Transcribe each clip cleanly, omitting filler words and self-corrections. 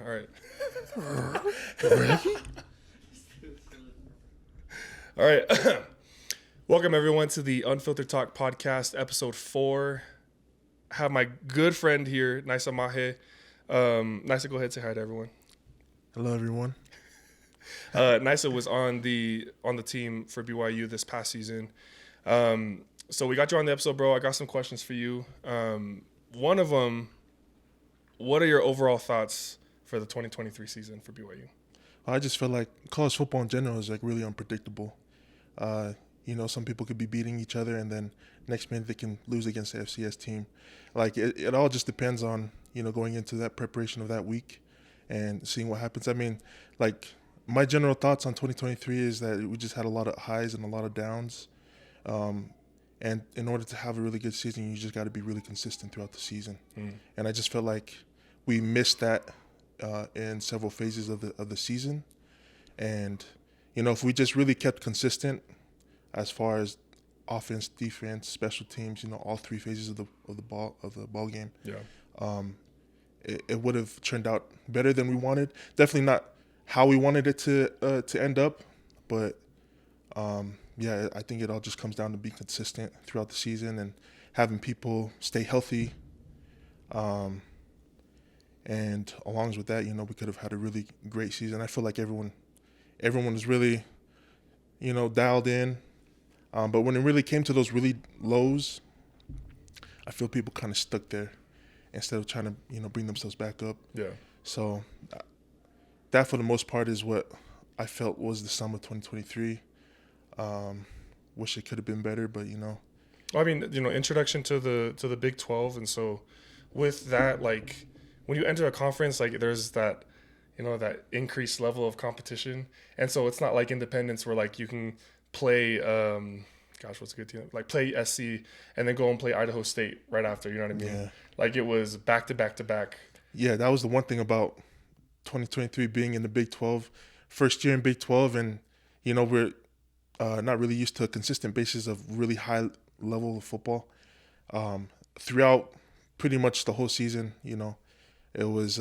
All right. All right. Welcome, everyone, to the Unfiltered Talk podcast, episode 4. I have my good friend here, Naisa Mahe. Naisa, go ahead and say hi to everyone. Hello, everyone. Naisa was on the team for BYU this past season. So we got you on the episode, bro. I got some questions for you. One of them, what are your overall thoughts for the 2023 season for BYU? I just feel like college football in general is like really unpredictable. Some people could be beating each other, and then next minute they can lose against the FCS team. Like it all just depends on going into that preparation of that week and seeing what happens. I mean, like my general thoughts on 2023 is that we just had a lot of highs and a lot of downs. And in order to have a really good season, you just got to be really consistent throughout the season. And I just felt like we missed that in several phases of the season. And if we just really kept consistent as far as offense, defense, special teams, all three phases of the ball game, it would have turned out better than we wanted. Definitely not how we wanted it to end up, but I think it all just comes down to being consistent throughout the season and having people stay healthy. And along with that, we could have had a really great season. I feel like everyone was really, dialed in. But when it really came to those really lows, I feel people kind of stuck there instead of trying to, bring themselves back up. Yeah. So that, for the most part, is what I felt was the sum of 2023. Wish it could have been better, but I mean, introduction to the Big 12, and so with that, like when you enter a conference, like there's that, that increased level of competition, and so it's not like independence where like you can play, what's a good team? Like play SC and then go and play Idaho State right after. You know what I mean? Yeah. Like it was back to back to back. Yeah, that was the one thing about 2023 being in the Big 12, first year in Big 12, and we're not really used to a consistent basis of really high level of football. Throughout pretty much the whole season, it was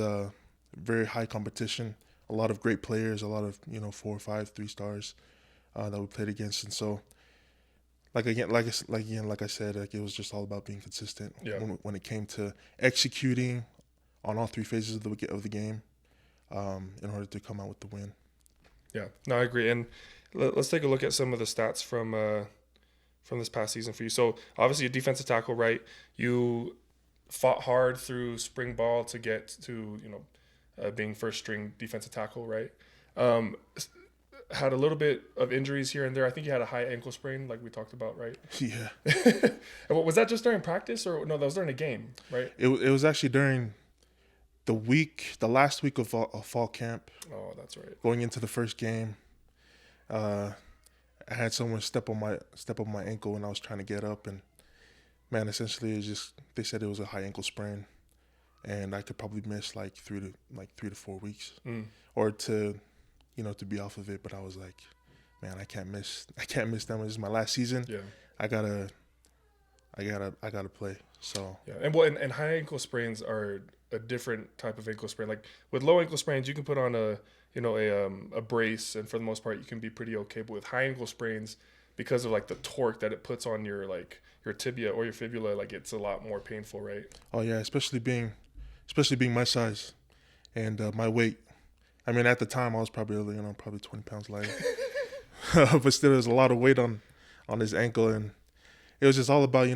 very high competition, a lot of great players, a lot of 4 or 5 3-stars that we played against, and so like I said, like it was just all about being consistent. Yeah. When it came to executing on all three phases of the game, in order to come out with the win. Yeah, no, I agree. And let's take a look at some of the stats from this past season for you. So obviously, a defensive tackle, right? You fought hard through spring ball to get to being first string defensive tackle, right? Had a little bit of injuries here and there. I think you had a high ankle sprain, like we talked about, right? Yeah. And was that just during practice, or no? That was during a game, right? It was actually during the last week of fall camp. Oh, that's right. Going into the first game, I had someone step on my ankle when I was trying to get up, and man, essentially they said it was a high ankle sprain, and I could probably miss like 3 to 4 weeks, or to be off of it. But I was like, man, I can't miss them. This is my last season. Yeah, I gotta play. So yeah, and high ankle sprains are a different type of ankle sprain. Like with low ankle sprains, you can put on a brace, and for the most part, you can be pretty okay. But with high ankle sprains, because of like the torque that it puts on your tibia or your fibula, like it's a lot more painful, right? Oh yeah, especially being my size and my weight. I mean, at the time, I was probably 20 pounds lighter, but still, there's a lot of weight on his ankle, and it was just all about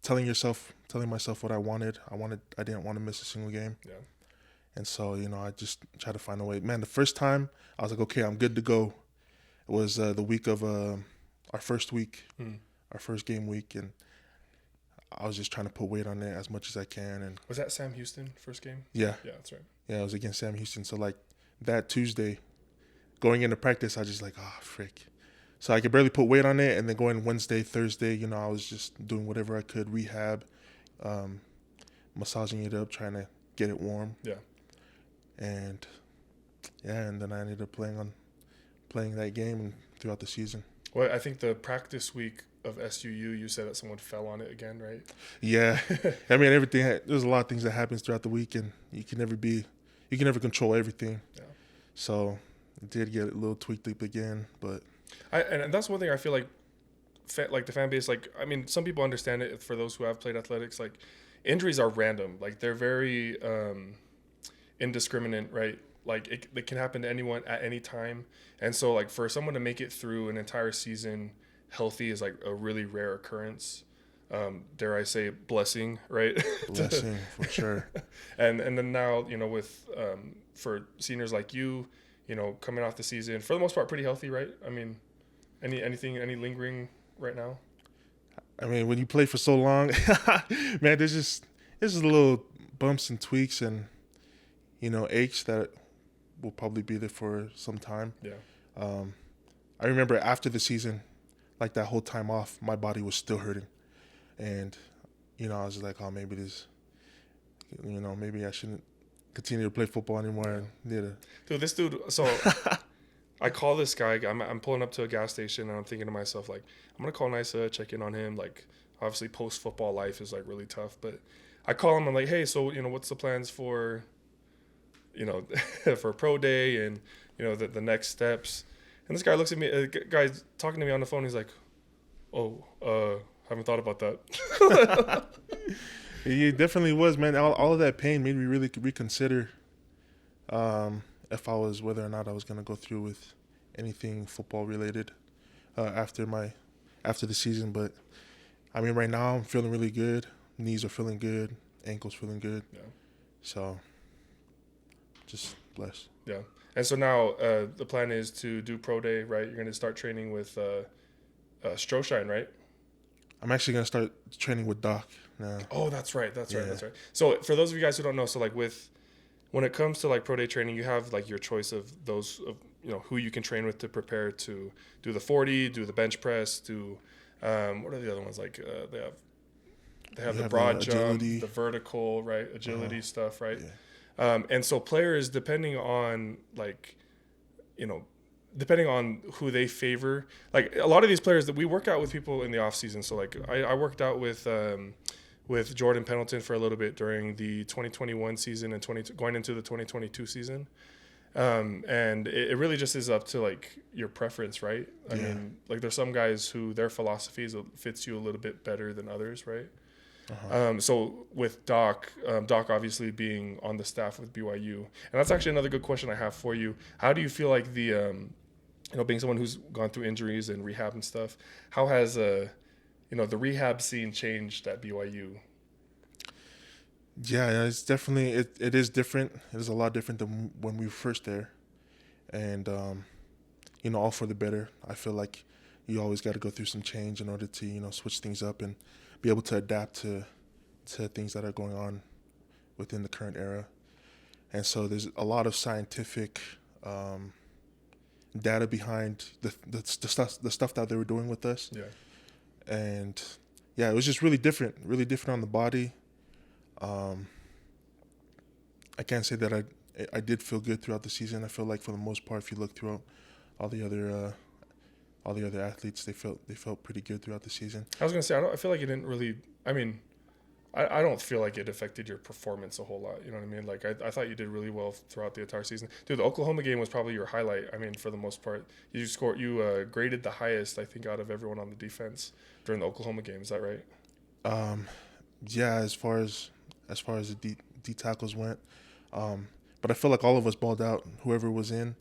telling myself what I wanted. I didn't want to miss a single game. Yeah. And so, I just tried to find a way. Man, the first time I was like, okay, I'm good to go. It was the week of our first week, our first game week, and I was just trying to put weight on it as much as I can. And was that Sam Houston first game? Yeah. Yeah, that's right. Yeah, it was against Sam Houston. So like that Tuesday, going into practice, I was just like, frick. So I could barely put weight on it, and then going Wednesday, Thursday, I was just doing whatever I could, rehab, massaging it up, trying to get it warm. Yeah. And then I ended up playing that game and throughout the season. Well, I think the practice week of SUU, you said that someone fell on it again, right? Yeah. I mean, there's a lot of things that happens throughout the week, and you can you can never control everything. Yeah. So it did get a little tweaked up again, but and that's one thing I feel like, like the fan base, like, I mean, some people understand it for those who have played athletics. Like, injuries are random. Like, they're very indiscriminate, right? Like, it can happen to anyone at any time. And so, like, for someone to make it through an entire season healthy is like a really rare occurrence. Dare I say, blessing, right? blessing for sure. And then now, with for seniors like you, coming off the season for the most part pretty healthy, right? I mean, any lingering right now? I mean, when you play for so long, man, there's just little bumps and tweaks and aches that will probably be there for some time. Yeah. I remember after the season, like that whole time off, my body was still hurting, and I was like, oh, maybe this, maybe I shouldn't continue to play football anymore. And Dude, this dude. So I call this guy. I'm pulling up to a gas station and I'm thinking to myself, like, I'm gonna call Naisa, check in on him. Like, obviously post football life is like really tough, but I call him. I'm like, hey, so what's the plans for, for pro day and the next steps. And this guy looks at me. Guy's talking to me on the phone. He's like, oh, haven't thought about that. It definitely was, man. All of that pain made me really reconsider whether or not I was going to go through with anything football related after the season. But I mean, right now I'm feeling really good. Knees are feeling good. Ankles feeling good. Yeah. So just blessed. Yeah. And so now the plan is to do pro day, right? You're going to start training with Stroshine, right? I'm actually going to start training with Doc now. Oh, that's right. That's right. So for those of you guys who don't know, so like when it comes to like pro day training, you have like your choice of those of who you can train with to prepare to do the 40, do the bench press, do what are the other ones, like they have the broad jump, the vertical, right, agility stuff, right? Yeah. And so players, depending on depending on who they favor, like a lot of these players that we work out with people in the off season. So like I worked out with Jordan Pendleton for a little bit during the 2021 season and going into the 2022 season. And it really just is up to like your preference, right? I mean, like there's some guys who their philosophies fits you a little bit better than others, right? So with Doc obviously being on the staff with BYU, and that's actually another good question I have for you. How do you feel like the being someone who's gone through injuries and rehab and stuff, how has the rehab scene changed at BYU? Yeah, it's definitely it is different. It is a lot different than when we were first there, and all for the better. I feel like you always got to go through some change in order to switch things up and be able to adapt to things that are going on within the current era. And so there's a lot of scientific data behind the stuff that they were doing with us. Yeah. And yeah, it was just really different on the body. I can't say that I did feel good throughout the season. I feel like for the most part, if you look throughout all the other athletes, they felt pretty good throughout the season. I was gonna say I feel like it didn't really. I mean, I don't feel like it affected your performance a whole lot. You know what I mean? Like I thought you did really well throughout the entire season. Dude, the Oklahoma game was probably your highlight. I mean, for the most part, you graded the highest, I think, out of everyone on the defense during the Oklahoma game. Is that right? Yeah, as far as the D tackles went, but I feel like all of us balled out. Whoever was in,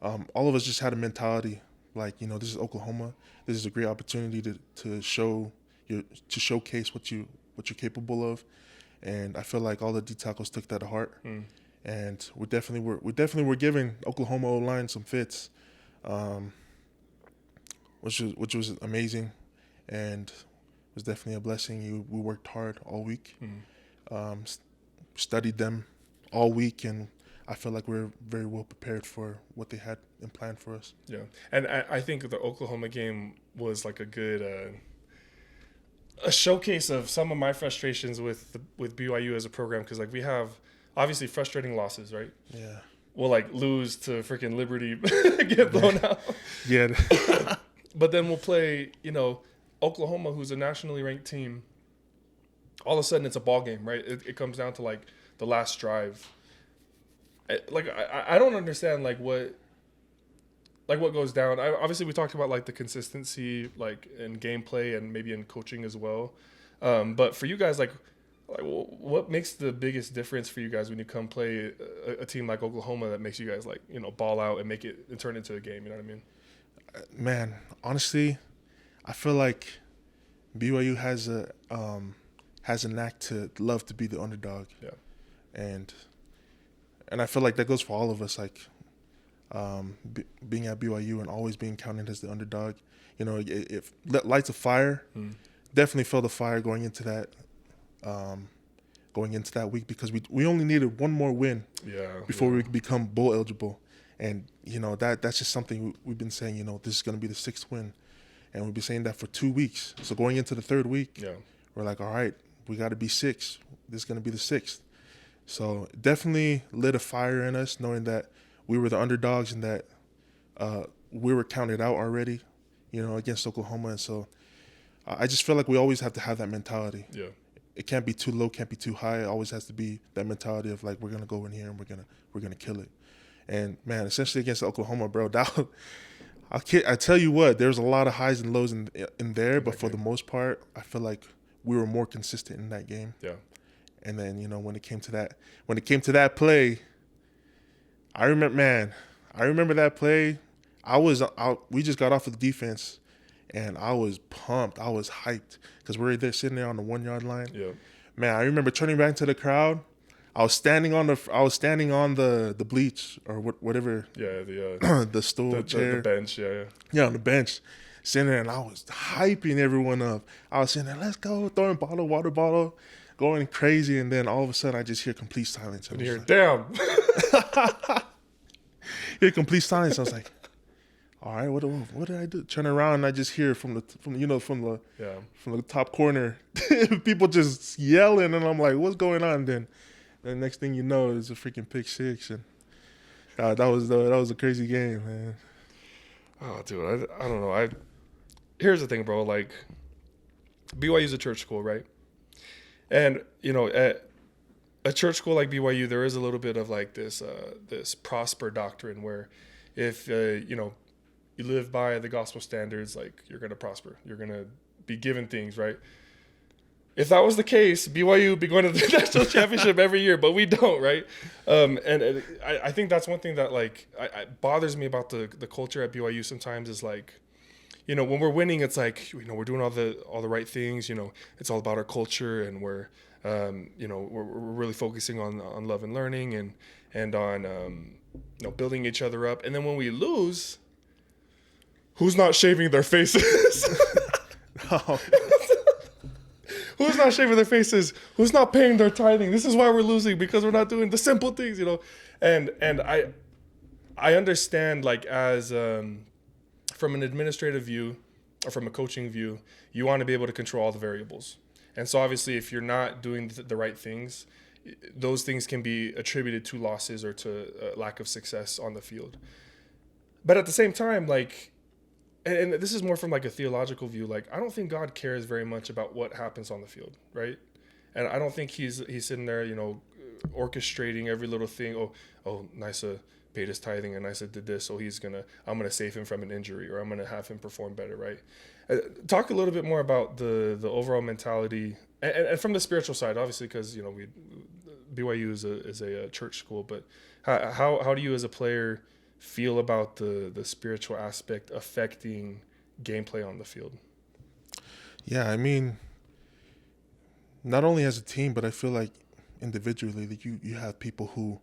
all of us just had a mentality like this is Oklahoma. This is a great opportunity to showcase what you're capable of, and I feel like all the D tackles took that to heart. And we definitely were giving Oklahoma O-line some fits, which was amazing, and was definitely a blessing. We worked hard all week, studied them all week, and I feel like we're very well prepared for what they had in plan for us. Yeah, and I think the Oklahoma game was like a good a showcase of some of my frustrations with BYU as a program, because like we have obviously frustrating losses, right? Yeah. We'll like lose to freaking Liberty, get blown out. Yeah. But then we'll play, Oklahoma, who's a nationally ranked team. All of a sudden, it's a ball game, right? It comes down to like the last drive, I don't understand what goes down. Obviously we talked about like the consistency like in gameplay and maybe in coaching as well. But for you guys, like what makes the biggest difference for you guys when you come play a team like Oklahoma that makes you guys like ball out and make it and turn into a game? You know what I mean? Man, honestly, I feel like BYU has a knack to love to be the underdog, Yeah. and I feel like that goes for all of us. Like being at BYU and always being counted as the underdog, it lights a fire. Definitely felt the fire going into that week because we only needed one more win before we could become bowl eligible, and that's just something we've been saying. This is going to be the 6th win, and we've been saying that for 2 weeks. So going into the 3rd week, we're like, all right, we got to be 6. This is going to be the 6th. So definitely lit a fire in us, knowing that we were the underdogs and that we were counted out already, against Oklahoma. And so I just feel like we always have to have that mentality. Yeah. It can't be too low, can't be too high. It always has to be that mentality of like, we're gonna go in here and we're gonna kill it. And man, essentially against Oklahoma, bro, I tell you what, there's a lot of highs and lows in there, but for the most part, I feel like we were more consistent in that game. Yeah. And then when it came to that play, I remember that play. We just got off of the defense, and I was pumped. I was hyped because we were there sitting there on the 1 yard line. Yeah. Man, I remember turning back to the crowd. I was standing on the bleach or whatever. Yeah. The the stool chair. the bench. Yeah. Yeah, on the bench, sitting there, and I was hyping everyone up. I was sitting there, let's go, throwing water bottle, going crazy, and then all of a sudden I just hear complete silence. And you're damn. Hear complete silence. I was like, all right, what did I do? Turn around and I just hear from the top corner, people just yelling, and I'm like, what's going on? Then the next thing you know is a freaking pick six, and that was a crazy game, man. Oh, dude, I don't know. Here's the thing, bro. Like, BYU is a church school, right? And at a church school like BYU, there is a little bit of like this prosper doctrine where if you live by the gospel standards, like you're gonna prosper, you're gonna be given things, right? If that was the case, BYU would be going to the national championship every year, but we don't, right? And I think that's one thing that like bothers me about the culture at BYU sometimes is like, when we're winning, it's like, we're doing all the right things. It's all about our culture, and we're really focusing on love and learning and on building each other up. And then when we lose, who's not shaving their faces? Oh. Who's not shaving their faces? Who's not paying their tithing? This is why we're losing, because we're not doing the simple things, And I understand, like, as from an administrative view or from a coaching view, you want to be able to control all the variables. And so obviously if you're not doing the right things, those things can be attributed to losses or to lack of success on the field. But at the same time, like, and this is more from like a theological view, like I don't think God cares very much about what happens on the field, right? And I don't think he's sitting there, orchestrating every little thing. Oh, Naisa paid his tithing and Naisa did this, so I'm gonna save him from an injury, or I'm gonna have him perform better, right? Talk a little bit more about the overall mentality and from the spiritual side, obviously, because BYU is a church school, but how do you as a player feel about the spiritual aspect affecting gameplay on the field? Yeah, I mean, not only as a team, but I feel like individually that you have people who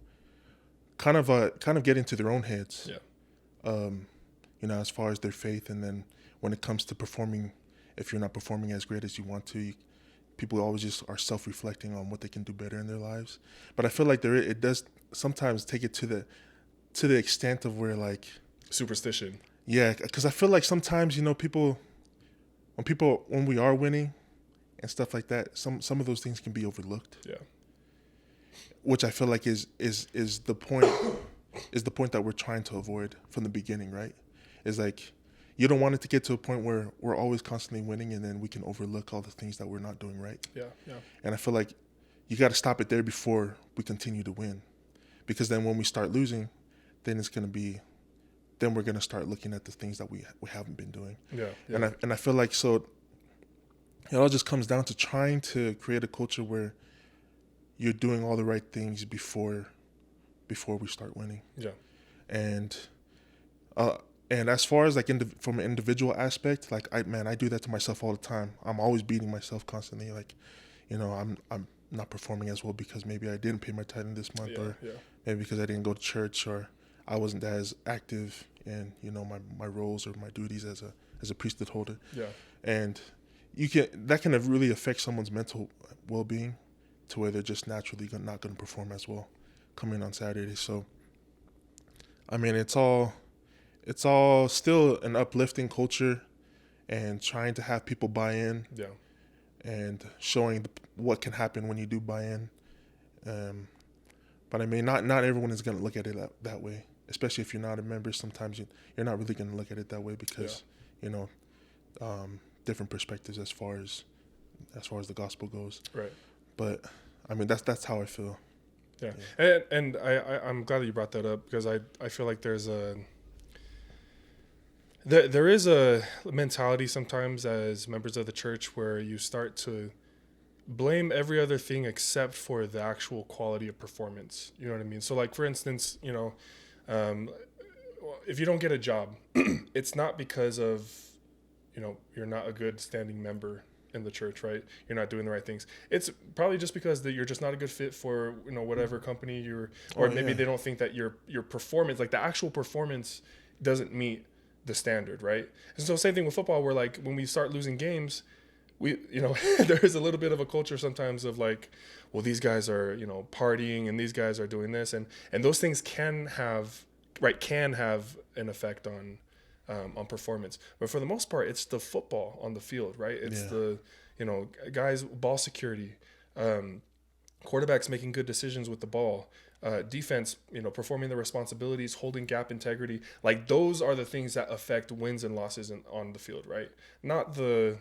kind of get into their own heads. Yeah. As far as their faith, and then when it comes to performing, if you're not performing as great as you want to, people always just are self-reflecting on what they can do better in their lives. But I feel like it does sometimes take it to the extent of where, like, superstition. Yeah, because I feel like sometimes when we are winning and stuff like that, some of those things can be overlooked. Yeah. Which I feel like is the point that we're trying to avoid from the beginning, right? Is like, you don't want it to get to a point where we're always constantly winning and then we can overlook all the things that we're not doing right. Yeah. And I feel like you got to stop it there before we continue to win. because then when we start losing, then it's going to be, then we're going to start looking at the things that we haven't been doing. Yeah. And I feel like, so it all just comes down to trying to create a culture where you're doing all the right things before we start winning. Yeah. And as far as like from an individual aspect, like I do that to myself all the time. I'm always beating myself constantly. Like, I'm not performing as well because maybe I didn't pay my tithing this month, or maybe because I didn't go to church, or I wasn't as active in my roles or my duties as a priesthood holder. Yeah. And that can really affect someone's mental well-being to where they're just naturally not going to perform as well coming on Saturday. So, I mean, it's all still an uplifting culture, and trying to have people buy in. Yeah. And showing what can happen when you do buy in. But I mean, not everyone is going to look at it that way, especially if you're not a member. Sometimes you're not really going to look at it that way because, different perspectives as far as the gospel goes. Right. But I mean, that's how I feel. Yeah. And I'm glad that you brought that up, because I feel like there is a mentality sometimes as members of the church where you start to blame every other thing except for the actual quality of performance. You know what I mean? So like, for instance, if you don't get a job, it's not because of, you're not a good standing member in the church, right? You're not doing the right things. It's probably just because that you're just not a good fit for, whatever company they don't think that your performance, like the actual performance, doesn't meet the standard, right? And so same thing with football, where like when we start losing games, we there's a little bit of a culture sometimes of like, well, these guys are partying and these guys are doing this, and those things can have an effect on performance. But for the most part, it's the football on the field, right? It's the guys, ball security, quarterbacks making good decisions with the ball, defense, performing the responsibilities, holding gap integrity. Like those are the things that affect wins and losses on the field, right? Not the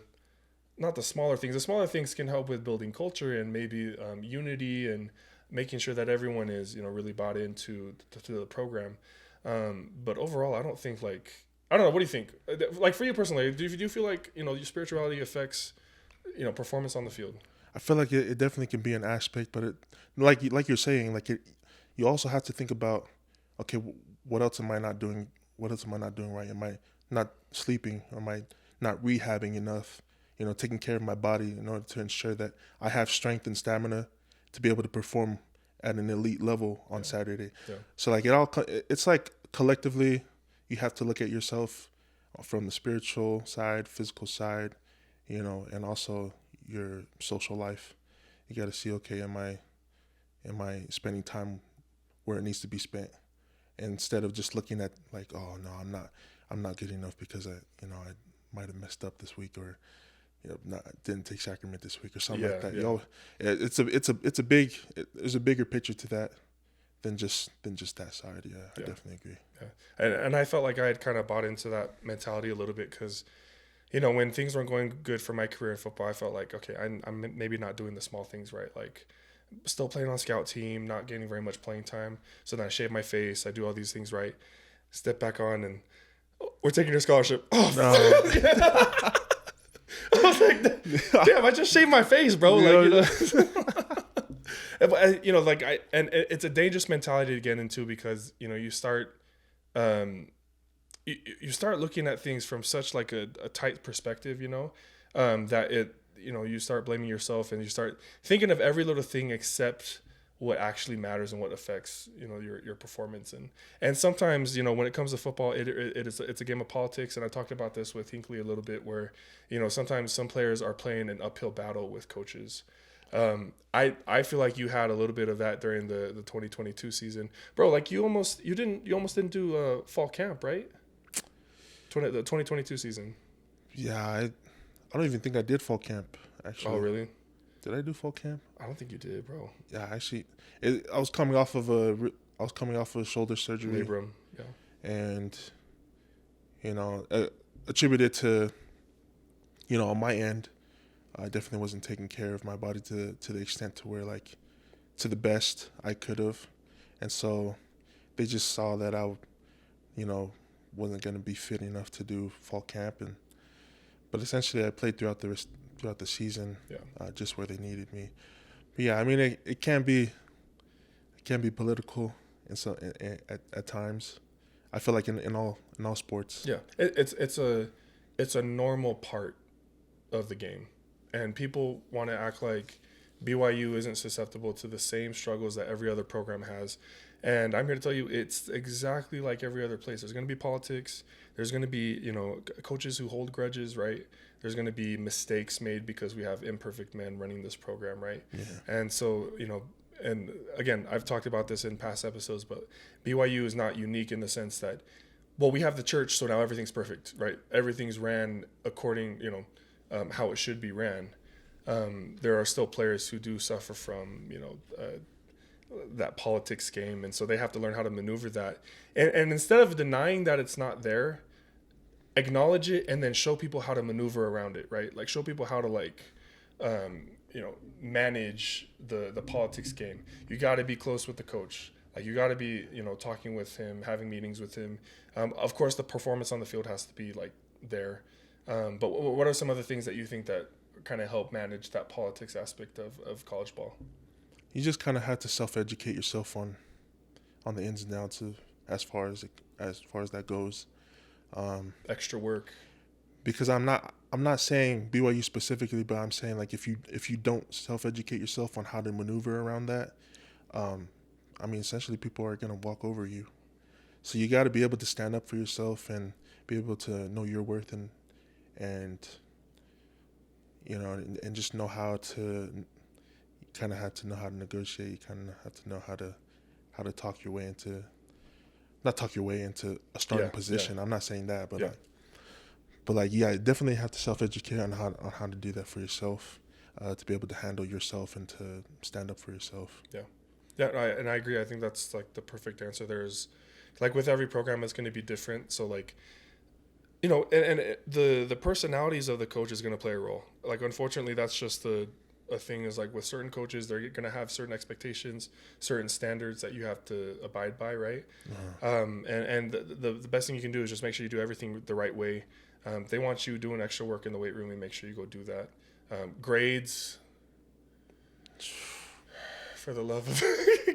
smaller things. The smaller things can help with building culture and maybe unity and making sure that everyone is really bought into the program. But overall, I don't think I don't know. What do you think? Like for you personally, do you feel like your spirituality affects performance on the field? I feel like it definitely can be an aspect, but it like you're saying, you also have to think about, okay, what else am I not doing? What else am I not doing right? Am I not sleeping? Am I not rehabbing enough? Taking care of my body in order to ensure that I have strength and stamina to be able to perform at an elite level on Saturday. Yeah. So like it's like collectively, you have to look at yourself from the spiritual side, physical side, and also your social life. You got to see, okay, am I spending time where it needs to be spent, instead of just looking at like, oh no, I'm not good enough because I might have messed up this week, or didn't take sacrament this week or something like that. There's a bigger picture to that than just that side. I definitely agree. And I felt like I had kind of bought into that mentality a little bit, because when things weren't going good for my career in football, I felt like, okay, I'm maybe not doing the small things right, like still playing on scout team, not getting very much playing time. So then I shave my face, I do all these things right, step back on, and we're taking your scholarship. Oh no. I was like, damn, I just shaved my face, bro. And it's a dangerous mentality to get into, because you start you start looking at things from such like a tight perspective, that you start blaming yourself, and you start thinking of every little thing except what actually matters and what affects your performance. And sometimes when it comes to football, it's a game of politics. And I talked about this with Hinckley a little bit, where sometimes some players are playing an uphill battle with coaches. I feel like you had a little bit of that during the 2022 season, bro. Like you almost didn't do fall camp, right? The 2022 season. Yeah, I don't even think I did fall camp, actually. Oh, really? Did I do fall camp? I don't think you did, bro. Yeah, actually, I was coming off of a shoulder surgery. Labrum, yeah. And attributed to on my end, I definitely wasn't taking care of my body to the extent to where, like, to the best I could have. and so they just saw that I, you know, wasn't going to be fit enough to do fall camp, but essentially I played throughout the season, just where they needed me. But yeah, I mean it can be political, and so at times, I feel like in all sports. Yeah, it's a normal part of the game, and people want to act like BYU isn't susceptible to the same struggles that every other program has. And I'm here to tell you, it's exactly like every other place. There's going to be politics. There's going to be, coaches who hold grudges, right? There's going to be mistakes made because we have imperfect men running this program, right? Yeah. And so, and again, I've talked about this in past episodes, but BYU is not unique in the sense that, well, we have the church, so now everything's perfect, right? Everything's ran according, how it should be ran. There are still players who do suffer from, that politics game, and so they have to learn how to maneuver that. And instead of denying that it's not there, acknowledge it and then show people how to maneuver around it, right? Like show people how to manage the politics game. You got to be close with the coach. Like you got to be, talking with him, having meetings with him. Of course, the performance on the field has to be like there. But what are some other things that you think that kind of help manage that politics aspect of college ball? You just kind of have to self-educate yourself on the ins and outs of as far as that goes. Extra work. Because I'm not saying BYU specifically, but I'm saying like if you don't self-educate yourself on how to maneuver around that, essentially people are gonna walk over you. So you got to be able to stand up for yourself and be able to know your worth and just know how to. Kind of have to know how to negotiate. You kind of have to know how to talk your way into, not talk your way into a starting position. I'm not saying that, but definitely have to self-educate on how to do that for yourself, to be able to handle yourself and to stand up for yourself. Yeah, I agree. I think that's like the perfect answer. There's like with every program, it's going to be different. So like, and the personalities of the coach is going to play a role. Like unfortunately, that's just a thing is like with certain coaches, they're going to have certain expectations, certain standards that you have to abide by, right? And the best thing you can do is just make sure you do everything the right way. They want you doing extra work in the weight room, and make sure you go do that. Grades, for the love of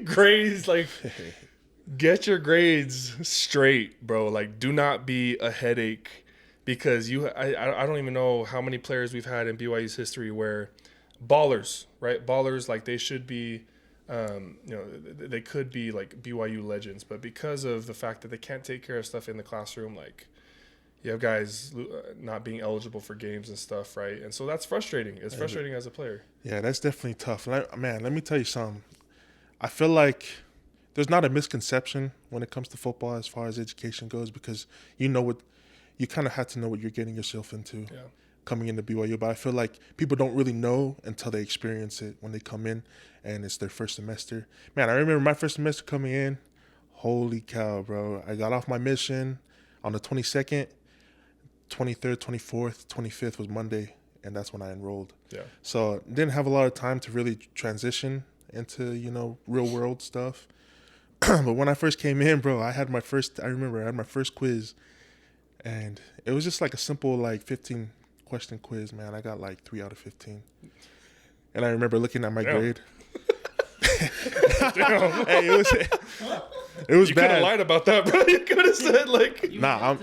grades, like get your grades straight, bro. Like do not be a headache, because I don't even know how many players we've had in BYU's history where ballers, right? Ballers, like they should be, they could be like BYU legends, but because of the fact that they can't take care of stuff in the classroom, like you have guys not being eligible for games and stuff, right? And so that's frustrating. It's frustrating as a player. Yeah, that's definitely tough. Man, let me tell you something. I feel like there's not a misconception when it comes to football as far as education goes, because you kind of have to know what you're getting yourself into. Yeah. Coming into BYU, but I feel like people don't really know until they experience it when they come in and it's their first semester. Man, I remember my first semester coming in. Holy cow, bro. I got off my mission on the 22nd, 23rd, 24th, 25th was Monday, and that's when I enrolled. Yeah. So didn't have a lot of time to really transition into, real world stuff. But when I first came in, bro, I remember I had my first quiz, and it was just like a simple 15 question quiz, man. I got 3 out of 15. And I remember looking at my grade. Damn. Hey, it was bad. You could have lied about that, bro. You could have said I'm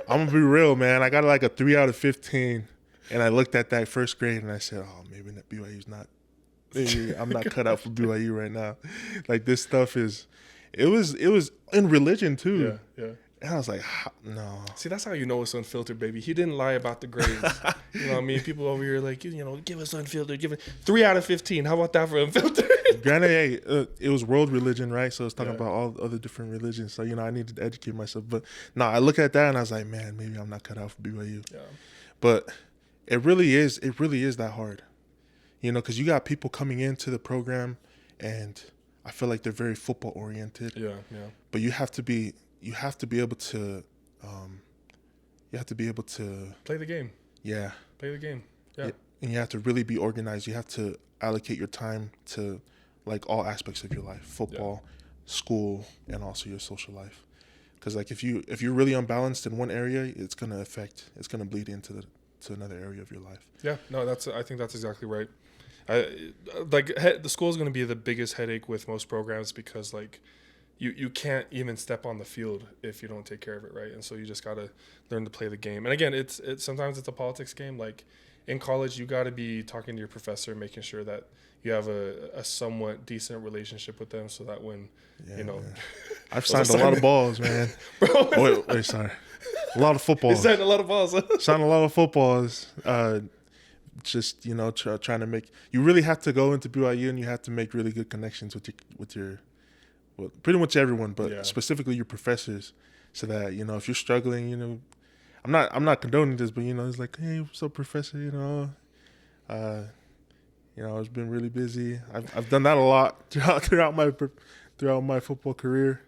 gonna be real, man. I got a 3 out of 15, and I looked at that first grade and I said, oh, maybe BYU's not. Maybe I'm not cut out for BYU right now. Like this stuff is. It was in religion too. Yeah. And I was like, no. See, that's how you know it's unfiltered, baby. He didn't lie about the grades. You know what I mean? People over here like, give us unfiltered. Give it 3 out of 15. How about that for unfiltered? Granted, hey, it was world religion, right? So it's talking about all other different religions. So, I needed to educate myself. But I look at that and I was like, man, maybe I'm not cut out for BYU. Yeah. But it really is that hard. Because you got people coming into the program and I feel like they're very football oriented. Yeah. But you have to be able to play the game. Yeah. Play the game. Yeah. And you have to really be organized. You have to allocate your time to all aspects of your life: football, school and also your social life. Because like if you're really unbalanced in one area, it's gonna bleed into to another area of your life. Yeah, no, I think that's exactly right. The school is going to be the biggest headache with most programs because like you can't even step on the field if you don't take care of it right, and so you just got to learn to play the game. And again, it's sometimes it's a politics game. Like in college, you got to be talking to your professor, making sure that you have a somewhat decent relationship with them, so that when I've signed a lot of balls, man. Bro, wait, sorry, a lot of footballs. He's signed a lot of balls. Signed a lot of footballs. Just trying to make. You really have to go into BYU and you have to make really good connections with your pretty much everyone, but specifically your professors, so that if you're struggling, I'm not condoning this, but it's like, hey, what's up, professor? It's been really busy. I've done that a lot throughout my football career,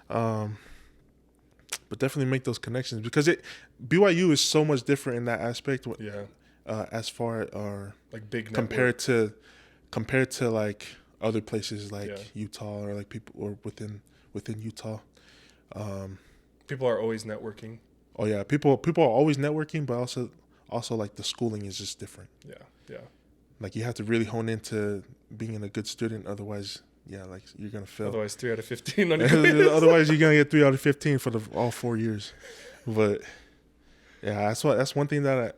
but definitely make those connections because BYU is so much different in that aspect. Yeah. As far as like big compared to like other places like Utah or like people or within Utah. People are always networking. Oh yeah, people are always networking, but also like the schooling is just different. Yeah. Like you have to really hone into being a good student, otherwise, like you're gonna fail. Otherwise, 3 out of 15 on your quiz. Otherwise, you're gonna get 3 out of 15 for all 4 years. But yeah, that's one thing that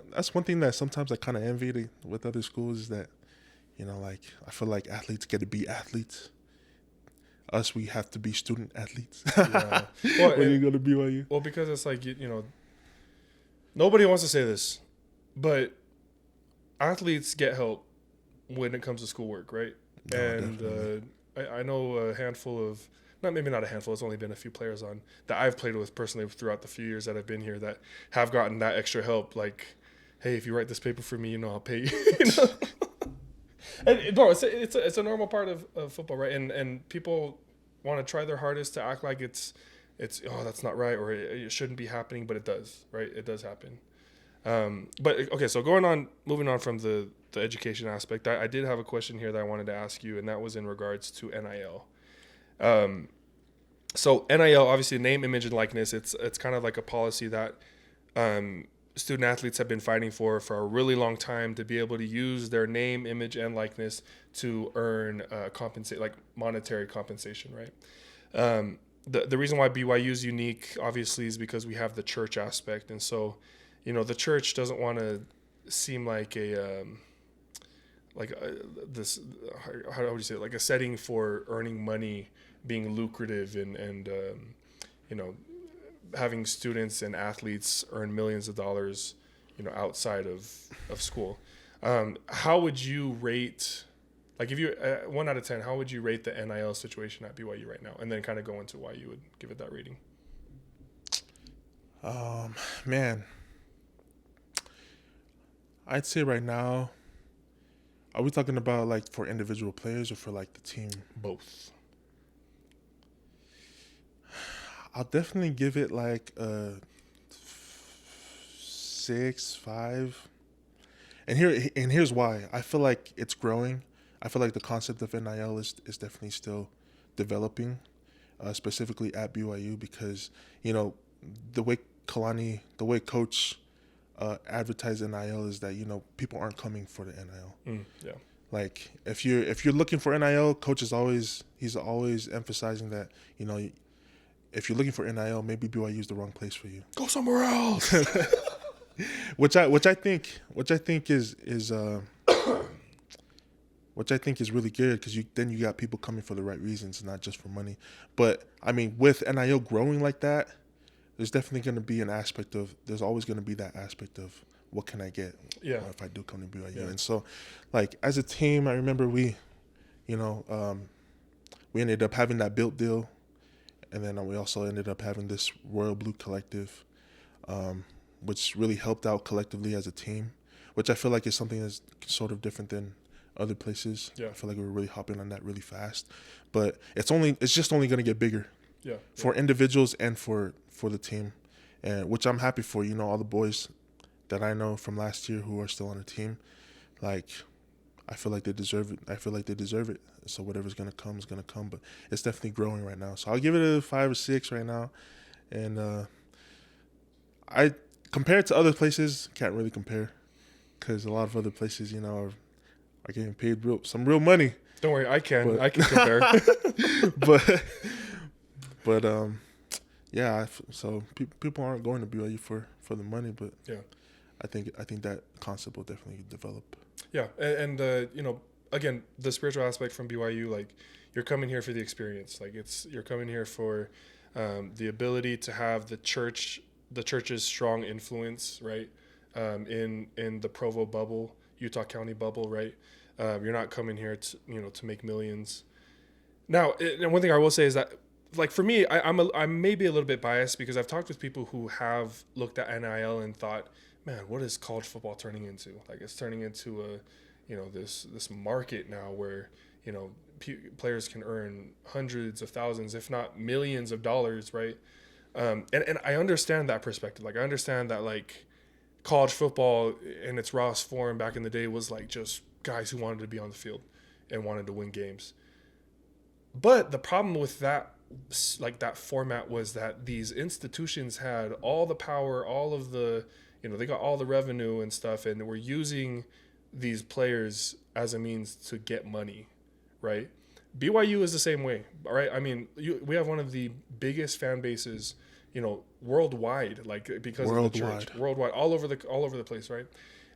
sometimes I kind of envy with other schools is that, like I feel like athletes get to be athletes. Us, we have to be student athletes. Yeah. Well, when you go to BYU. Well, because it's like nobody wants to say this, but athletes get help when it comes to schoolwork, right? No, and I know a handful of. Maybe not a handful. It's only been a few players on that I've played with personally throughout the few years that I've been here that have gotten that extra help. Like, hey, if you write this paper for me, I'll pay you. And bro, it's a normal part of football, right? And people want to try their hardest to act like it's that's not right or it shouldn't be happening, but it does, right? It does happen. But okay, so moving on from the education aspect, I did have a question here that I wanted to ask you, and that was in regards to NIL. So NIL, obviously name, image, and likeness, it's kind of like a policy that student athletes have been fighting for a really long time to be able to use their name, image, and likeness to earn monetary compensation, right? The reason why BYU is unique, obviously, is because we have the church aspect, and so the church doesn't want to seem like this, how would you say it? Like a setting for earning money, being lucrative and having students and athletes earn millions of dollars, outside of school. How would you rate, like if you 1 out of 10, how would you rate the NIL situation at BYU right now, and then kind of go into why you would give it that rating? Man, I'd say right now, are we talking about like for individual players or for like the team? Both. I'll definitely give it like a 6, 5. And here's why. I feel like it's growing. I feel like the concept of NIL is definitely still developing, specifically at BYU, because the way Coach advertise NIL is that people aren't coming for the NIL. Yeah. Like if you're looking for NIL, Coach is always emphasizing that if you're looking for NIL, maybe BYU is the wrong place for you. Go somewhere else. which I think is really good, because then you got people coming for the right reasons, not just for money. But I mean, with NIL growing like that, there's definitely going to be there's always going to be that aspect of what can I get if I do come to BYU. Yeah. And so, like, as a team, I remember we ended up having that built deal, and then we also ended up having this Royal Blue Collective, which really helped out collectively as a team, which I feel like is something that's sort of different than other places. Yeah. I feel like we were really hopping on that really fast, but it's just only going to get bigger. Yeah. For individuals and for the team, and which I'm happy for. All the boys that I know from last year who are still on the team, like I feel like they deserve it. I feel like they deserve it. So whatever's gonna come is gonna come. But it's definitely growing right now. So I'll give it a 5 or 6 right now. And I compared to other places, can't really compare because a lot of other places, are getting paid some real money. Don't worry, I can. But I can compare. but but yeah. So people aren't going to BYU for the money, but Yeah. I think that concept will definitely develop. Yeah, and again, the spiritual aspect from BYU, like you're coming here for the experience. Like you're coming here for the ability to have the church's strong influence, right? In the Provo bubble, Utah County bubble, right? You're not coming here to make millions. Now, and one thing I will say is that, like for me, I'm maybe a little bit biased because I've talked with people who have looked at NIL and thought, man, what is college football turning into? Like it's turning into this market now where players can earn hundreds of thousands, if not millions of dollars, right? And I understand that perspective. Like I understand that like college football in its rawest form back in the day was like just guys who wanted to be on the field and wanted to win games. But the problem with that, like that format, was that these institutions had all the power, all of the, they got all the revenue and stuff, and were using these players as a means to get money, right? BYU is the same way, all right? I mean, we have one of the biggest fan bases, worldwide, like because of the church, worldwide, all over the place, right?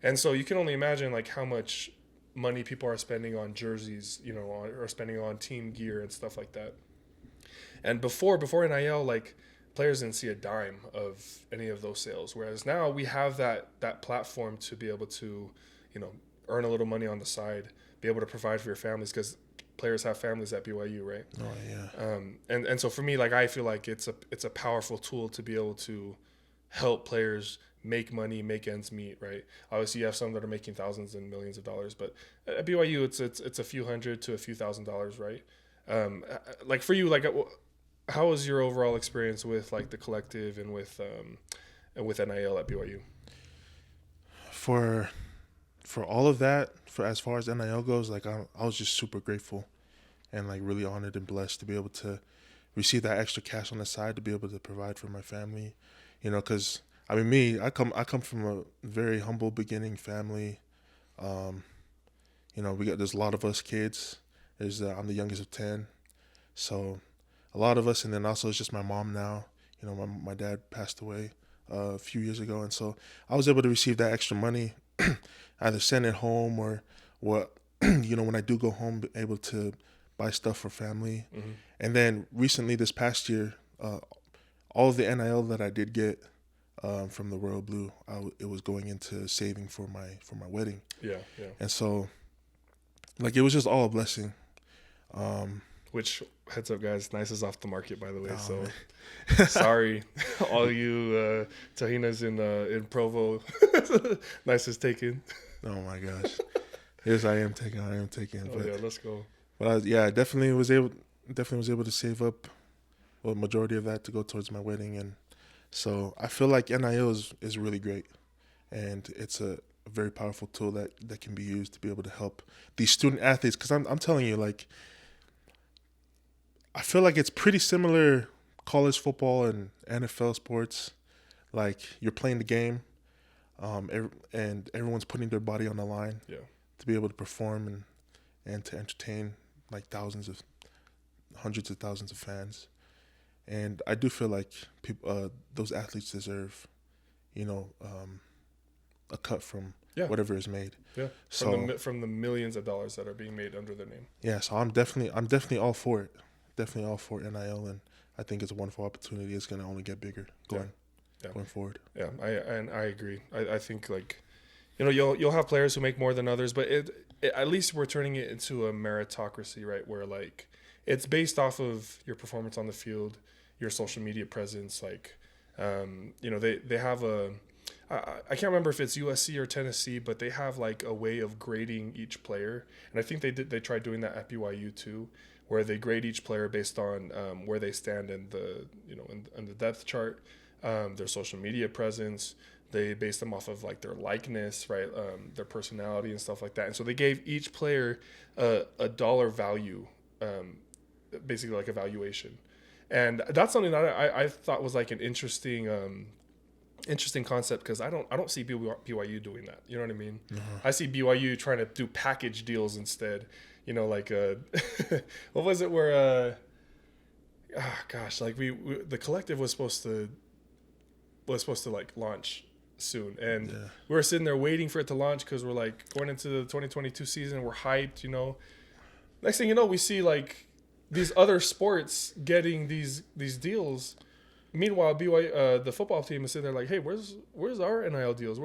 And so you can only imagine like how much money people are spending on jerseys, or spending on team gear and stuff like that. And before NIL, like players didn't see a dime of any of those sales. Whereas now we have that platform to be able to, earn a little money on the side, be able to provide for your families, because players have families at BYU, right? Oh yeah. And so for me, like I feel like it's a powerful tool to be able to help players make money, make ends meet, right? Obviously, you have some that are making thousands and millions of dollars, but at BYU, it's a few hundred to a few $1,000s, right? Like for you, like how was your overall experience with like the collective and with NIL at BYU? For all of that, for as far as NIL goes, like I was just super grateful and like really honored and blessed to be able to receive that extra cash on the side to be able to provide for my family, because I mean, I come from a very humble beginning family. There's a lot of us kids. I'm the youngest of 10, so a lot of us, and then also it's just my mom now. My dad passed away a few years ago, and so I was able to receive that extra money, either send it home or what. When I do go home, be able to buy stuff for family, and then recently this past year, all of the NIL that I did get. From the Royal Blue, it was going into saving for my wedding. Yeah. And so, like, it was just all a blessing. Which, heads up, guys, Naisa's off the market, by the way. So Man. sorry, all you Tahinas in Provo. Naisa's taken. Oh my gosh. Yes, I am taking. Oh but, yeah, let's go. But I definitely was able to save up a majority of that to go towards my wedding, and so I feel like NIL is really great, and it's a very powerful tool that can be used to be able to help these student athletes. Because I'm telling you, like, I feel like it's pretty similar college football and NFL sports. Like you're playing the game, and everyone's putting their body on the line to be able to perform and to entertain like hundreds of thousands of fans. And I do feel like those athletes deserve, a cut from whatever is made. Yeah. From the millions of dollars that are being made under their name. Yeah. So I'm definitely all for it. Definitely all for NIL, and I think it's a wonderful opportunity. It's going to only get bigger going forward. Yeah. I agree. I think like, you'll have players who make more than others, but at least we're turning it into a meritocracy, right? Where like it's based off of your performance on the field, your social media presence. Like, they have I can't remember if it's USC or Tennessee, but they have like a way of grading each player. And I think they tried doing that at BYU too, where they grade each player based on where they stand in the, in the depth chart, their social media presence, They based them off of like their likeness, right? Their personality and stuff like that. And so they gave each player a dollar value, basically like a valuation. And that's something that I thought was like an interesting concept, because I don't see BYU doing that. You know what I mean? I see BYU trying to do package deals instead. You know, like what was it where gosh, like we the collective was supposed to like launch soon, and we were sitting there waiting for it to launch because we're like going into the 2022 season. We're hyped, you know. Next thing you know, we see like these other sports getting these deals. Meanwhile, BYU, the football team is sitting there like, hey, where's our NIL deals?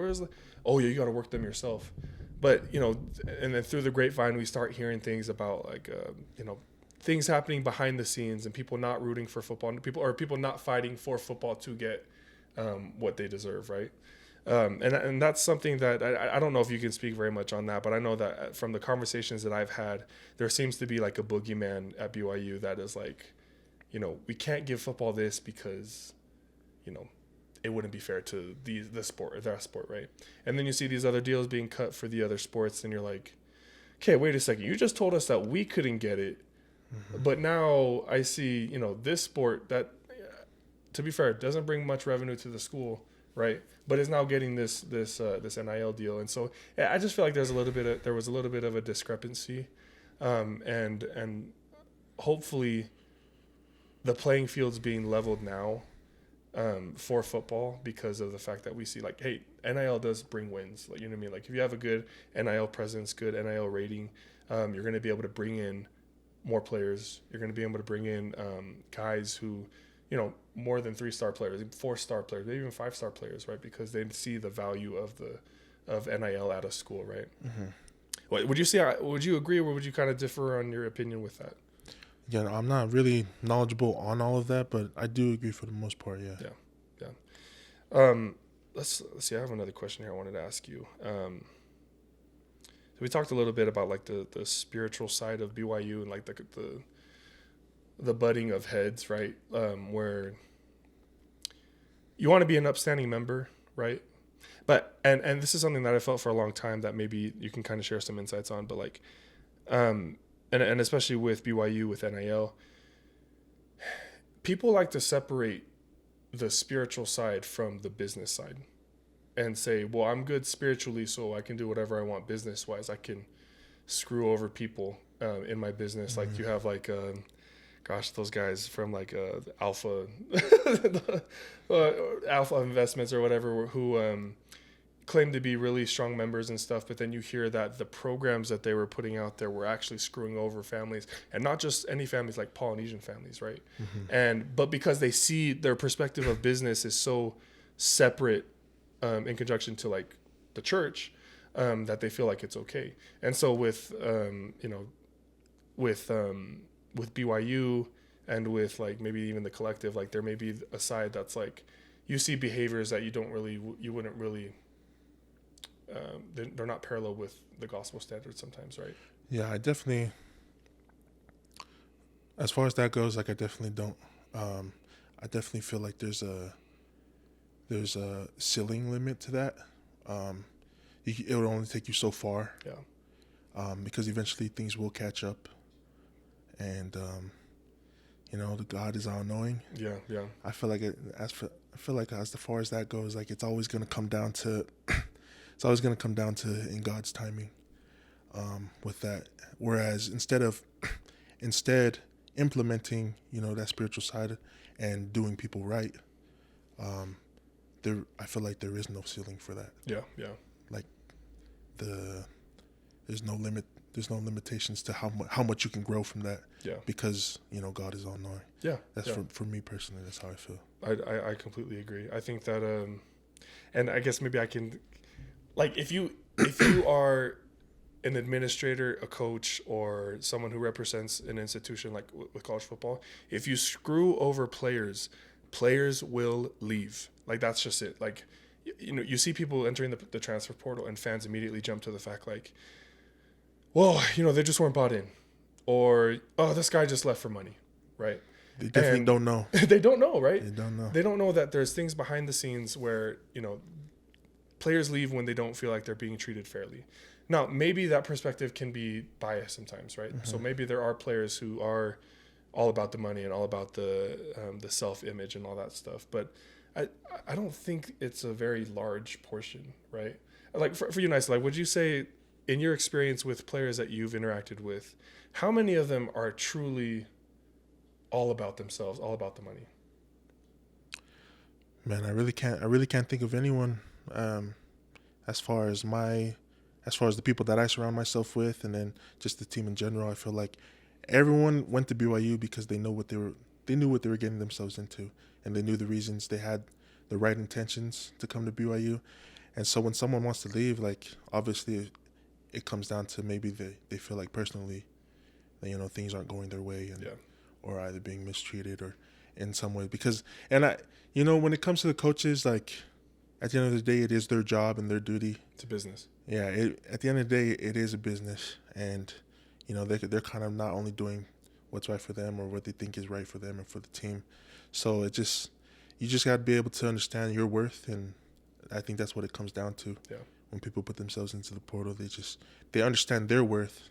Oh yeah, you got to work them yourself. But you know, and then through the grapevine, we start hearing things about like you know, things happening behind the scenes, and people not rooting for football, and people not fighting for football to get what they deserve, right? And that's something that I don't know if you can speak very much on that, but I know that from the conversations that I've had, there seems to be like a boogeyman at BYU that is like, you know, we can't give football this because, you know, it wouldn't be fair to the sport or that sport, right? And then you see these other deals being cut for the other sports, and you're like, okay, wait a second, you just told us that we couldn't get it, but now I see, you know, this sport that, to be fair, doesn't bring much revenue to the school, right? But is now getting this NIL deal, and so I just feel like there was a little bit of a discrepancy, and hopefully the playing field's being leveled now for football, because of the fact that we see like, hey, NIL does bring wins. Like, you know what I mean? Like if you have a good NIL presence, good NIL rating, you're going to be able to bring in more players. You're going to be able to bring in guys who, you know, more than 3-star players, 4-star players, maybe even 5-star players, right? Because they see the value of NIL at a school, right? What would you say? Would you agree, or would you kind of differ on your opinion with that? Yeah, I'm not really knowledgeable on all of that, but I do agree for the most part. Yeah. Let's see. I have another question here I wanted to ask you. So we talked a little bit about like the spiritual side of BYU, and like the butting of heads, right? Where you want to be an upstanding member, right? But and this is something that I felt for a long time that maybe you can kind of share some insights on. But like, and especially with BYU with NIL, people like to separate the spiritual side from the business side, and say, well, I'm good spiritually, so I can do whatever I want business wise. I can screw over people in my business. Like you have like gosh, those guys from like Alpha Alpha Investments or whatever, who claim to be really strong members and stuff, but then you hear that the programs that they were putting out there were actually screwing over families, and not just any families, like Polynesian families, right? But because they see their perspective of business is so separate in conjunction to like the church, that they feel like it's okay. And so with with BYU and with like maybe even the collective, like there may be a side that's like, you see behaviors that you wouldn't really, they're not parallel with the gospel standards sometimes, right? Yeah, I definitely, as far as that goes, like I definitely don't, I definitely feel like there's a ceiling limit to that. It would only take you so far. Yeah. Because eventually things will catch up, and you know, the God is all knowing. Yeah. I feel like as far as that goes, like it's always gonna come down to in God's timing. With that, whereas instead implementing, you know, that spiritual side and doing people right, I feel like there is no ceiling for that. Yeah. Like there's no limitations to how much you can grow from that. Yeah. Because, you know, God is all knowing. Yeah. That's for me personally. That's how I feel. I completely agree. I think that and I guess maybe I can, like, if you are an administrator, a coach, or someone who represents an institution like with college football, if you screw over players will leave. Like, that's just it. Like, you know, you see people entering the transfer portal, and fans immediately jump to the fact like, well, you know, they just weren't bought in, or, oh, this guy just left for money, right? They definitely don't know. They don't know, right? They don't know. They don't know that there's things behind the scenes where, you know, players leave when they don't feel like they're being treated fairly. Now, maybe that perspective can be biased sometimes, right? So maybe there are players who are all about the money and all about the self-image and all that stuff. But I don't think it's a very large portion, right? Like for you, Naisa, like, would you say in your experience with players that you've interacted with, how many of them are truly all about themselves, all about the money? Man, I really can't think of anyone. As far as the people that I surround myself with, and then just the team in general, I feel like everyone went to BYU because they knew what they were getting themselves into, and they knew the reasons, they had the right intentions to come to BYU. And so when someone wants to leave, like, obviously it comes down to maybe they feel like personally that, things aren't going their way, and or either being mistreated or in some way. Because, and when it comes to the coaches, like, at the end of the day, it is their job and their duty. It's a business. Yeah, at the end of the day, it is a business, and they're kind of not only doing what's right for them or what they think is right for them and for the team. So you just got to be able to understand your worth, and I think that's what it comes down to. Yeah. When people put themselves into the portal, they understand their worth,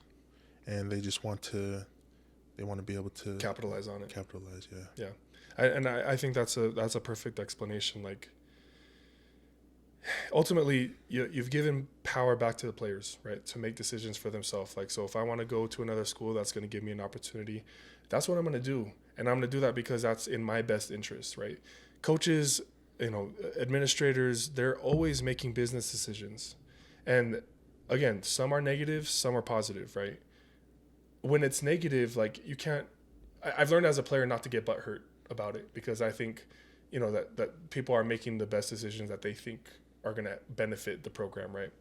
and they want to be able to capitalize on it. Yeah. I think that's a perfect explanation. Like, ultimately, you've given power back to the players, right, to make decisions for themselves. Like, so if I want to go to another school that's going to give me an opportunity, that's what I'm going to do. And I'm going to do that because that's in my best interest, right? Coaches, administrators, they're always making business decisions. And again, some are negative, some are positive, right? When it's negative, like, you can't, I've learned as a player not to get butthurt about it, because I think, that people are making the best decisions that they think are going to benefit the program, right?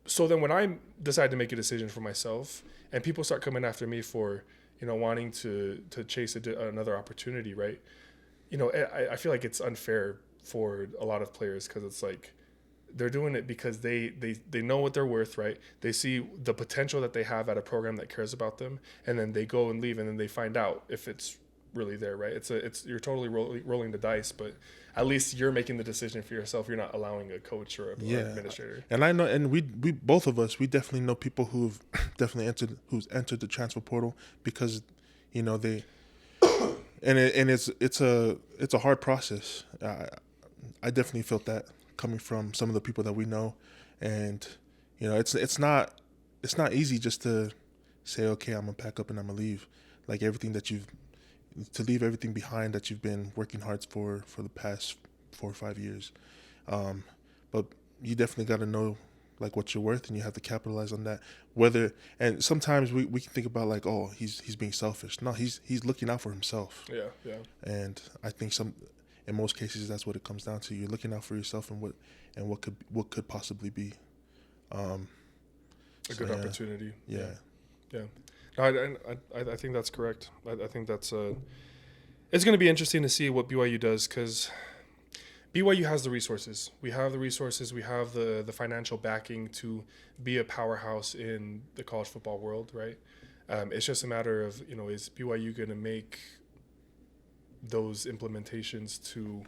So then when I decide to make a decision for myself and people start coming after me for, wanting to chase another opportunity, right? I feel like it's unfair for a lot of players, because it's like they're doing it because they know what they're worth, right? They see the potential that they have at a program that cares about them, and then they go and leave, and then they find out if it's really there, right? It's you're totally rolling the dice, but at least you're making the decision for yourself. You're not allowing a coach or an administrator. And I know, and we both of us, we definitely know people who've definitely entered the transfer portal because, they, and it's a hard process. I definitely felt that coming from some of the people that we know, and it's not easy just to say, okay, I'm gonna pack up and I'm gonna leave, like to leave everything behind that you've been working hard for the past 4 or 5 years. But you definitely got to know, like, what you're worth, and you have to capitalize on that. And sometimes we can think about, like, oh, he's being selfish. No, he's looking out for himself. Yeah. And I think in most cases that's what it comes down to. You're looking out for yourself and what could possibly be a good opportunity. Yeah. No, I think that's correct. I think that's it's going to be interesting to see what BYU does, because BYU has the resources. We have the resources. We have the financial backing to be a powerhouse in the college football world, right? It's just a matter of, is BYU going to make those implementations to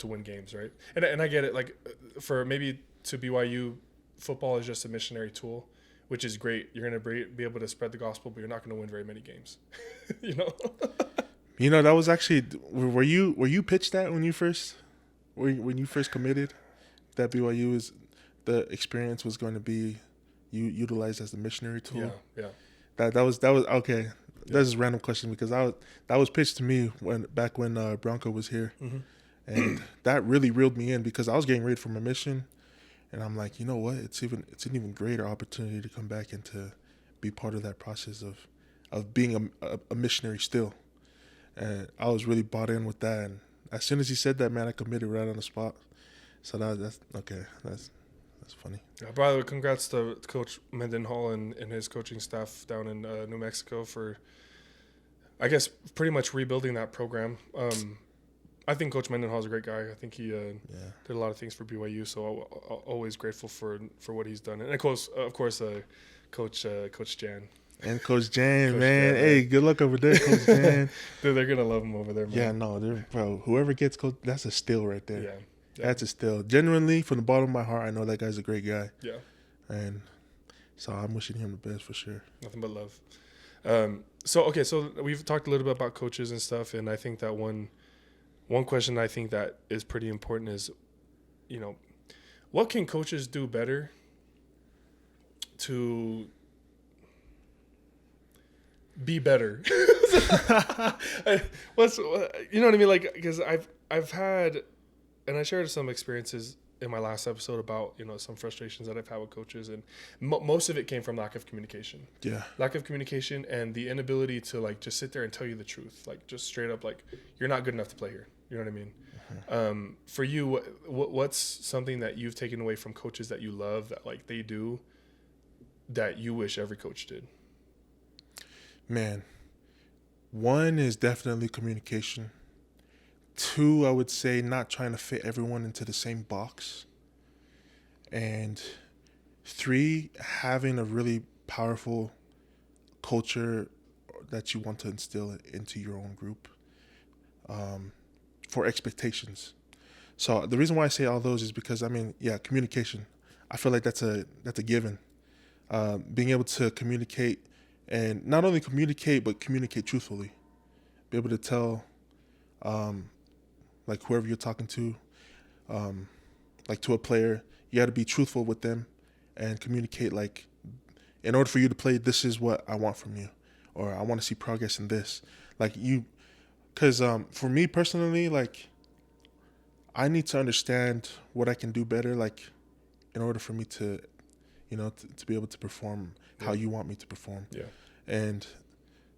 win games, right? And I get it. Like, for maybe to BYU, football is just a missionary tool, which is great. You're going to be able to spread the gospel, but you're not going to win very many games. That was actually, were you pitched that when you first committed, that BYU is the experience was going to be utilized as the missionary tool? Yeah. That was okay. Yeah. That's a random question, because that was pitched to me back when Bronco was here, and that really reeled me in, because I was getting ready for my mission. And I'm like, you know what? It's an even greater opportunity to come back and to be part of that process of being a missionary still. And I was really bought in with that. And as soon as he said that, man, I committed right on the spot. So that's okay. That's funny. Yeah, by the way, congrats to Coach Mendenhall and his coaching staff down in New Mexico for, I guess, pretty much rebuilding that program. I think Coach Mendenhall is a great guy. I think he did a lot of things for BYU, so always grateful for what he's done. And of course, Coach Jan. And Coach Jan, man. Hey, good luck over there, Coach Jan. Dude, they're gonna love him over there, man. Yeah, no, bro. Whoever gets Coach, that's a steal right there. Yeah. That's a steal. Genuinely, from the bottom of my heart, I know that guy's a great guy. Yeah. And so I'm wishing him the best for sure. Nothing but love. So we've talked a little bit about coaches and stuff, and I think that one question I think that is pretty important is, what can coaches do better to be better? What's you know what I mean? Like, because I've had, and I shared some experiences in my last episode about some frustrations that I've had with coaches, and most of it came from lack of communication. Yeah. Lack of communication and the inability to like just sit there and tell you the truth, like just straight up, like you're not good enough to play here. You know what I mean? Mm-hmm. For you, what's something that you've taken away from coaches that you love that like they do that you wish every coach did? Man, one is definitely communication. Two, I would say not trying to fit everyone into the same box. And three, having a really powerful culture that you want to instill into your own group for expectations. So the reason why I say all those is because, communication. I feel like that's a given. Being able to communicate, and not only communicate, but communicate truthfully. Be able to tell like whoever you're talking to, like to a player, you got to be truthful with them and communicate like, in order for you to play, this is what I want from you, or I want to see progress in this. Like because for me personally, like I need to understand what I can do better, like in order for me to, to be able to perform how you want me to perform. Yeah. And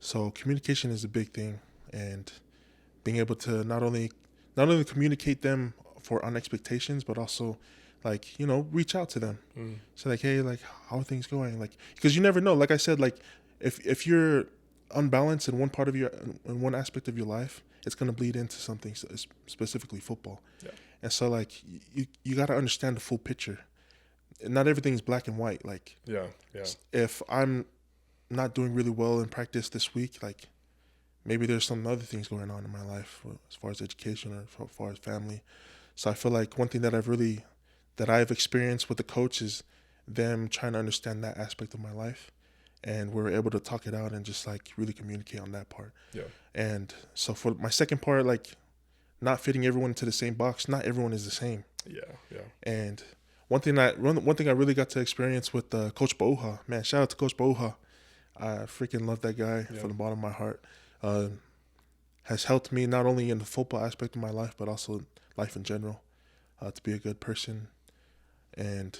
so communication is a big thing, and being able to not only communicate them for on expectations, but also like, reach out to them. So like, hey, like how are things going? Like, because you never know. Like I said, like if you're unbalanced in in one aspect of your life, it's going to bleed into something, specifically football. Yeah. And so like you got to understand the full picture. Not everything's black and white. Like, yeah. If I'm not doing really well in practice this week, like maybe there's some other things going on in my life as far as education or as far as family. So I feel like one thing that I've experienced with the coach is them trying to understand that aspect of my life, and we're able to talk it out and just like really communicate on that part. Yeah. And so for my second part, like not fitting everyone into the same box. Not everyone is the same. Yeah. And one thing I really got to experience with Coach Bouha, man, shout out to Coach Bouha. I freaking love that guy from the bottom of my heart. Has helped me not only in the football aspect of my life, but also life in general, to be a good person. And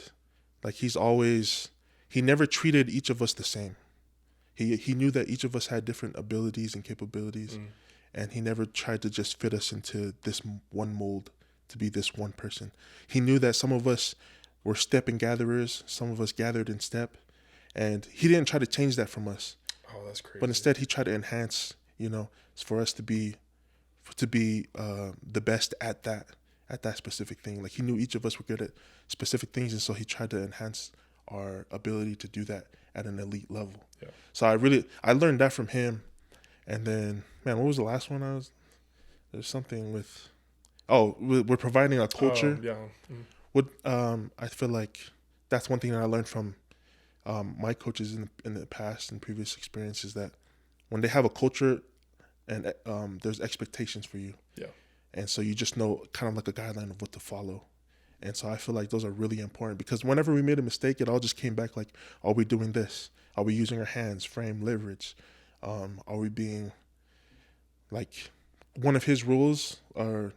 like he never treated each of us the same. He knew that each of us had different abilities and capabilities, and he never tried to just fit us into this one mold to be this one person. He knew that some of us were step and gatherers, some of us gathered in step, and he didn't try to change that from us. Oh, that's crazy. But instead, he tried to enhance, for us to be the best at that specific thing. Like he knew each of us were good at specific things, and so he tried to enhance our ability to do that at an elite level. Yeah. So I learned that from him. And then, man, what was the last one? There's something with, we're providing a culture. Yeah. What I feel like that's one thing that I learned from my coaches in the past and previous experiences, that when they have a culture and there's expectations for you. Yeah. And so you just know kind of like a guideline of what to follow. And so I feel like those are really important, because whenever we made a mistake, it all just came back like, are we doing this? Are we using our hands, frame, leverage? Are we being like, one of his rules are,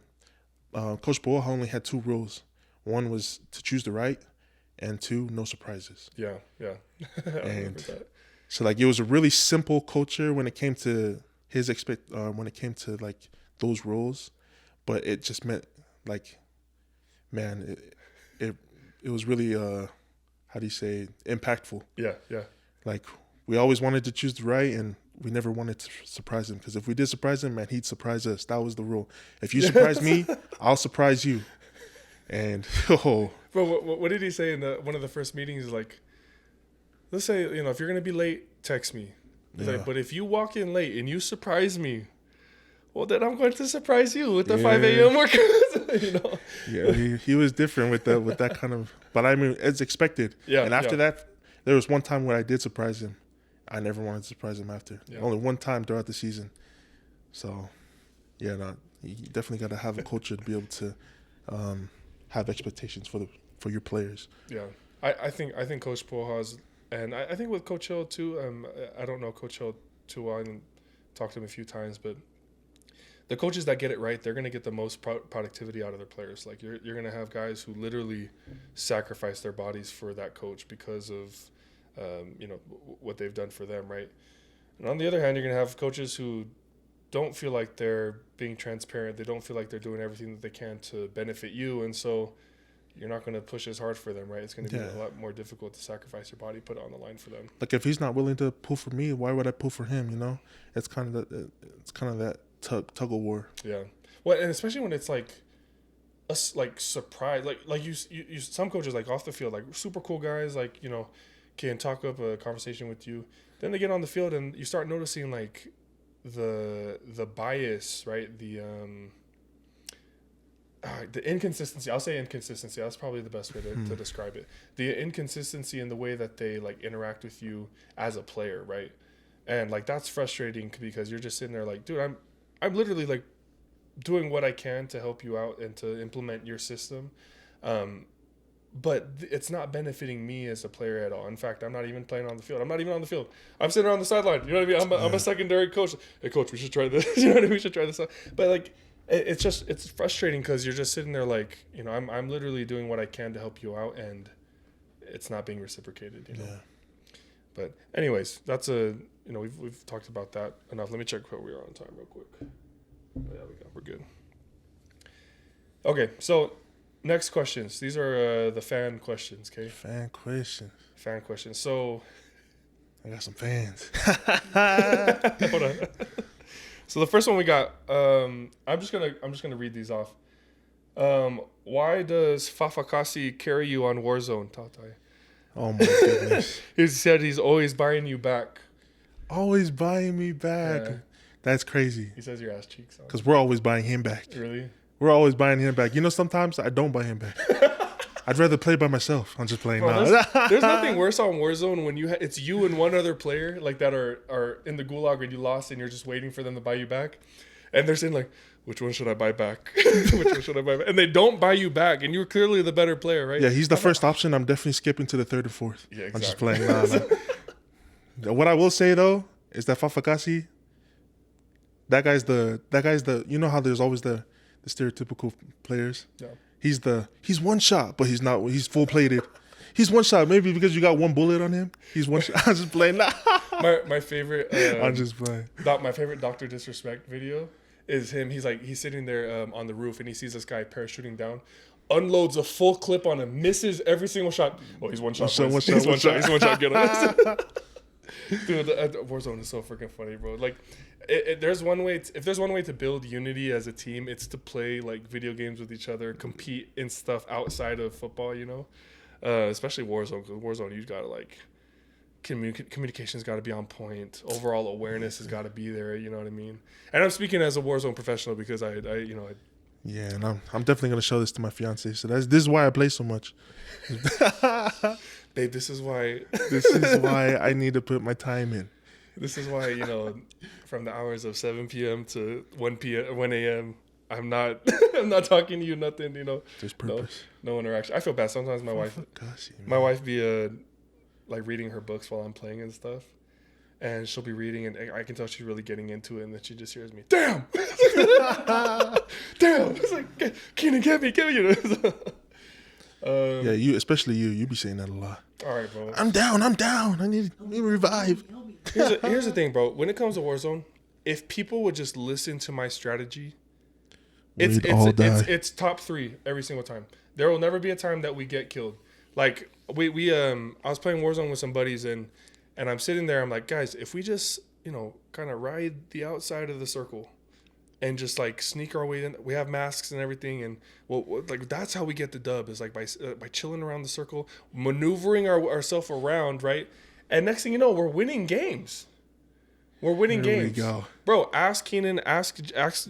Coach Boa only had 2 rules. One was to choose the right, and 2, no surprises. Yeah. And so like, it was a really simple culture when it came to when it came to like those rules, but it just meant like, man, it was really how do you say, impactful. Yeah. Like we always wanted to choose the right, and we never wanted to surprise him, because if we did surprise him, man, he'd surprise us. That was the rule. If you surprise me, I'll surprise you. And Bro, what did he say in one of the first meetings? Like, let's say, if you're gonna be late, text me. He's like, but if you walk in late and you surprise me, well, then I'm going to surprise you with the Yeah. 5 a.m. workout. You know? Yeah, he was different with that kind of. But I mean, it's expected. Yeah. And after that, there was one time where I did surprise him. I never wanted to surprise him after. Yeah. Only one time throughout the season. So, yeah, no, you definitely got to have a culture to be able to have expectations for your players. Yeah, I think Coach Pujols, and I think with Coach Hill too. I don't know Coach Hill too well. I didn't talk to him a few times, but the coaches that get it right, they're going to get the most productivity out of their players. Like you're going to have guys who literally sacrifice their bodies for that coach because of what they've done for them, right? And on the other hand, you're going to have coaches who don't feel like they're being transparent. They don't feel like they're doing everything that they can to benefit you, and so you're not going to push as hard for them, right? It's going to be a lot more difficult to sacrifice your body, put it on the line for them. Like if he's not willing to pull for me, why would I pull for him? You know, it's kind of that tug of war. Yeah. Well, and especially when it's like a surprise, like you some coaches like off the field, like super cool guys, like can talk up a conversation with you. Then they get on the field and you start noticing like the bias, right? The inconsistency. I'll say inconsistency. That's probably the best way to describe it. The inconsistency in the way that they like interact with you as a player, right? And like that's frustrating because you're just sitting there like, dude, I'm literally like doing what I can to help you out and to implement your system, but it's not benefiting me as a player at all. In fact, I'm not even playing on the field. I'm not even on the field. I'm sitting around the sideline. You know what I mean? I'm a secondary coach. Hey, coach, we should try this. You know what I mean? We should try this. But like. It's frustrating because you're just sitting there like, I'm literally doing what I can to help you out and it's not being reciprocated, Yeah. But anyways, that's we've talked about that enough. Let me check what we are on time real quick. Oh, yeah, we go. We're good. Okay, so next questions. These are the fan questions, okay? Fan questions. So I got some fans. Hold on. So the first one we got, I'm just gonna read these off. Why does Fafakasi carry you on Warzone, Tatai? Oh my goodness. He said he's always buying you back. Always buying me back. Yeah. That's crazy. He says your ass cheeks. Because we're always buying him back. Really? We're always buying him back. Sometimes I don't buy him back. I'd rather play by myself. I'm just playing. Bro, there's nothing worse on Warzone when it's you and one other player like that are in the gulag and you lost and you're just waiting for them to buy you back, and they're saying like, which one should I buy back? Which one should I buy back? And they don't buy you back, and you're clearly the better player, right? Yeah, he's the first option. I'm definitely skipping to the third or fourth. Yeah, exactly. I'm just playing. Nah. What I will say though is that Fafakasi, that guy's the you know how there's always the stereotypical players. Yeah. He's one shot, but he's full plated. He's one shot, maybe because you got one bullet on him. He's one shot. I'm just playing. My favorite. I'm just playing. My favorite Dr. Disrespect video is him. He's sitting there on the roof and he sees this guy parachuting down, unloads a full clip on him, misses every single shot. Oh, he's one shot. He's one shot. Get him. Dude, Warzone is so freaking funny, bro. Like, there's one way. If there's one way to build unity as a team, it's to play like video games with each other, compete in stuff outside of football. Especially Warzone. Because Warzone, you gotta like communication's got to be on point. Overall awareness has got to be there. You know what I mean? And I'm speaking as a Warzone professional because I yeah, and I'm definitely gonna show this to my fiance. So this is why I play so much. Babe, this is why I need to put my time in. This is why, from the hours of 7 p.m. to 1 a.m., I'm not talking to you, nothing, There's purpose. No interaction. I feel bad. Sometimes my wife be like reading her books while I'm playing and stuff. And she'll be reading and I can tell she's really getting into it, and then she just hears me, damn! Damn! It's like, Keenan, get me. Yeah, you be saying that a lot. All right, bro. I'm down. I need to revive. Here's the thing, bro. When it comes to Warzone, if people would just listen to my strategy, it's top 3 every single time. There will never be a time that we get killed. Like I was playing Warzone with some buddies and I'm sitting there. I'm like, guys, if we just kind of ride the outside of the circle and just like sneak our way in, we have masks and everything, and like that's how we get the dub, is like by chilling around the circle, maneuvering ourselves around, right? And next thing you know, we're winning games. We're winning Here we games. go. Bro, ask Keenan, ask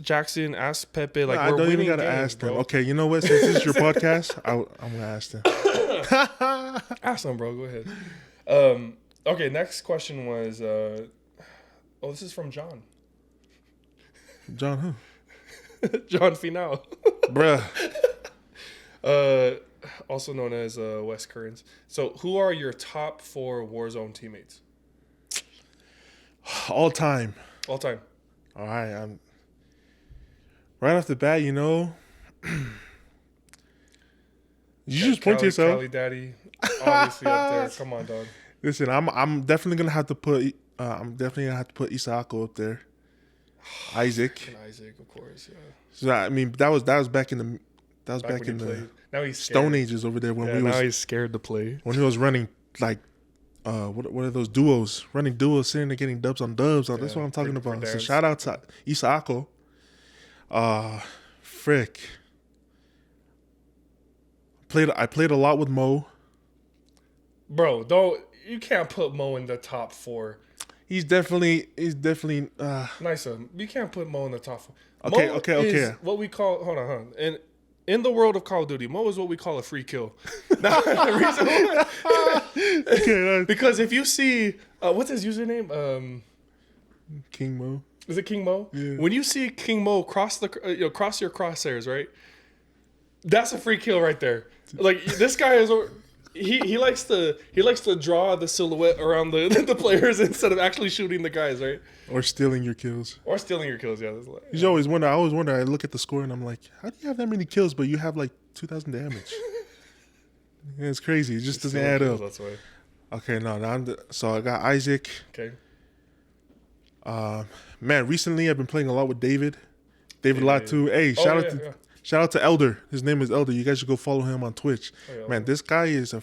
Jackson, ask Pepe. Like, I we're don't even winning gotta games, ask them. bro. Okay, you know what? Since this is your podcast, I'm gonna ask them. Ask them, bro. Go ahead. Okay, next question was, this is from John. John who? John Finau. Bruh. Also known as Wes Kearns. So, who are your top 4 Warzone teammates? All time. All time. All right. I'm right off the bat, you know. You just point to yourself. Cali Daddy, obviously up there. Come on, dog. Listen, I'm definitely gonna have to put Isako up there. Isaac. And Isaac, of course. Yeah. So I mean, that was back in the Now he's scared. Stone Ages over there when now he's scared to play. when he was running like what are those duos? Running duos, sitting there getting dubs on dubs. That's what I'm talking about. So shout out to Isako. Frick. I played a lot with Mo. Bro, you can't put Mo in the top 4. He's definitely Naisa, you can't put Mo in the top 4. Okay, Mo okay. Is what we call And in the world of Call of Duty, Mo is what we call a free kill. Now, the reason why, because if you see what's his username? King Mo. Is it King Mo? Yeah. When you see King Mo cross cross your crosshairs, right? That's a free kill right there. Like this guy is. He likes to draw the silhouette around the players instead of actually shooting the guys, right? Or stealing your kills. Or stealing your kills, yeah. You always wonder. I always wonder. I look at the score and I'm like, how do you have that many kills, but you have like 2,000 damage? Yeah, it's crazy. It just doesn't add up. That's why. Okay, so I got Isaac. Okay. Man, recently I've been playing a lot with David. David Latu. Hey, shout out to Elder. His name is Elder. You guys should go follow him on Twitch. Man, this guy is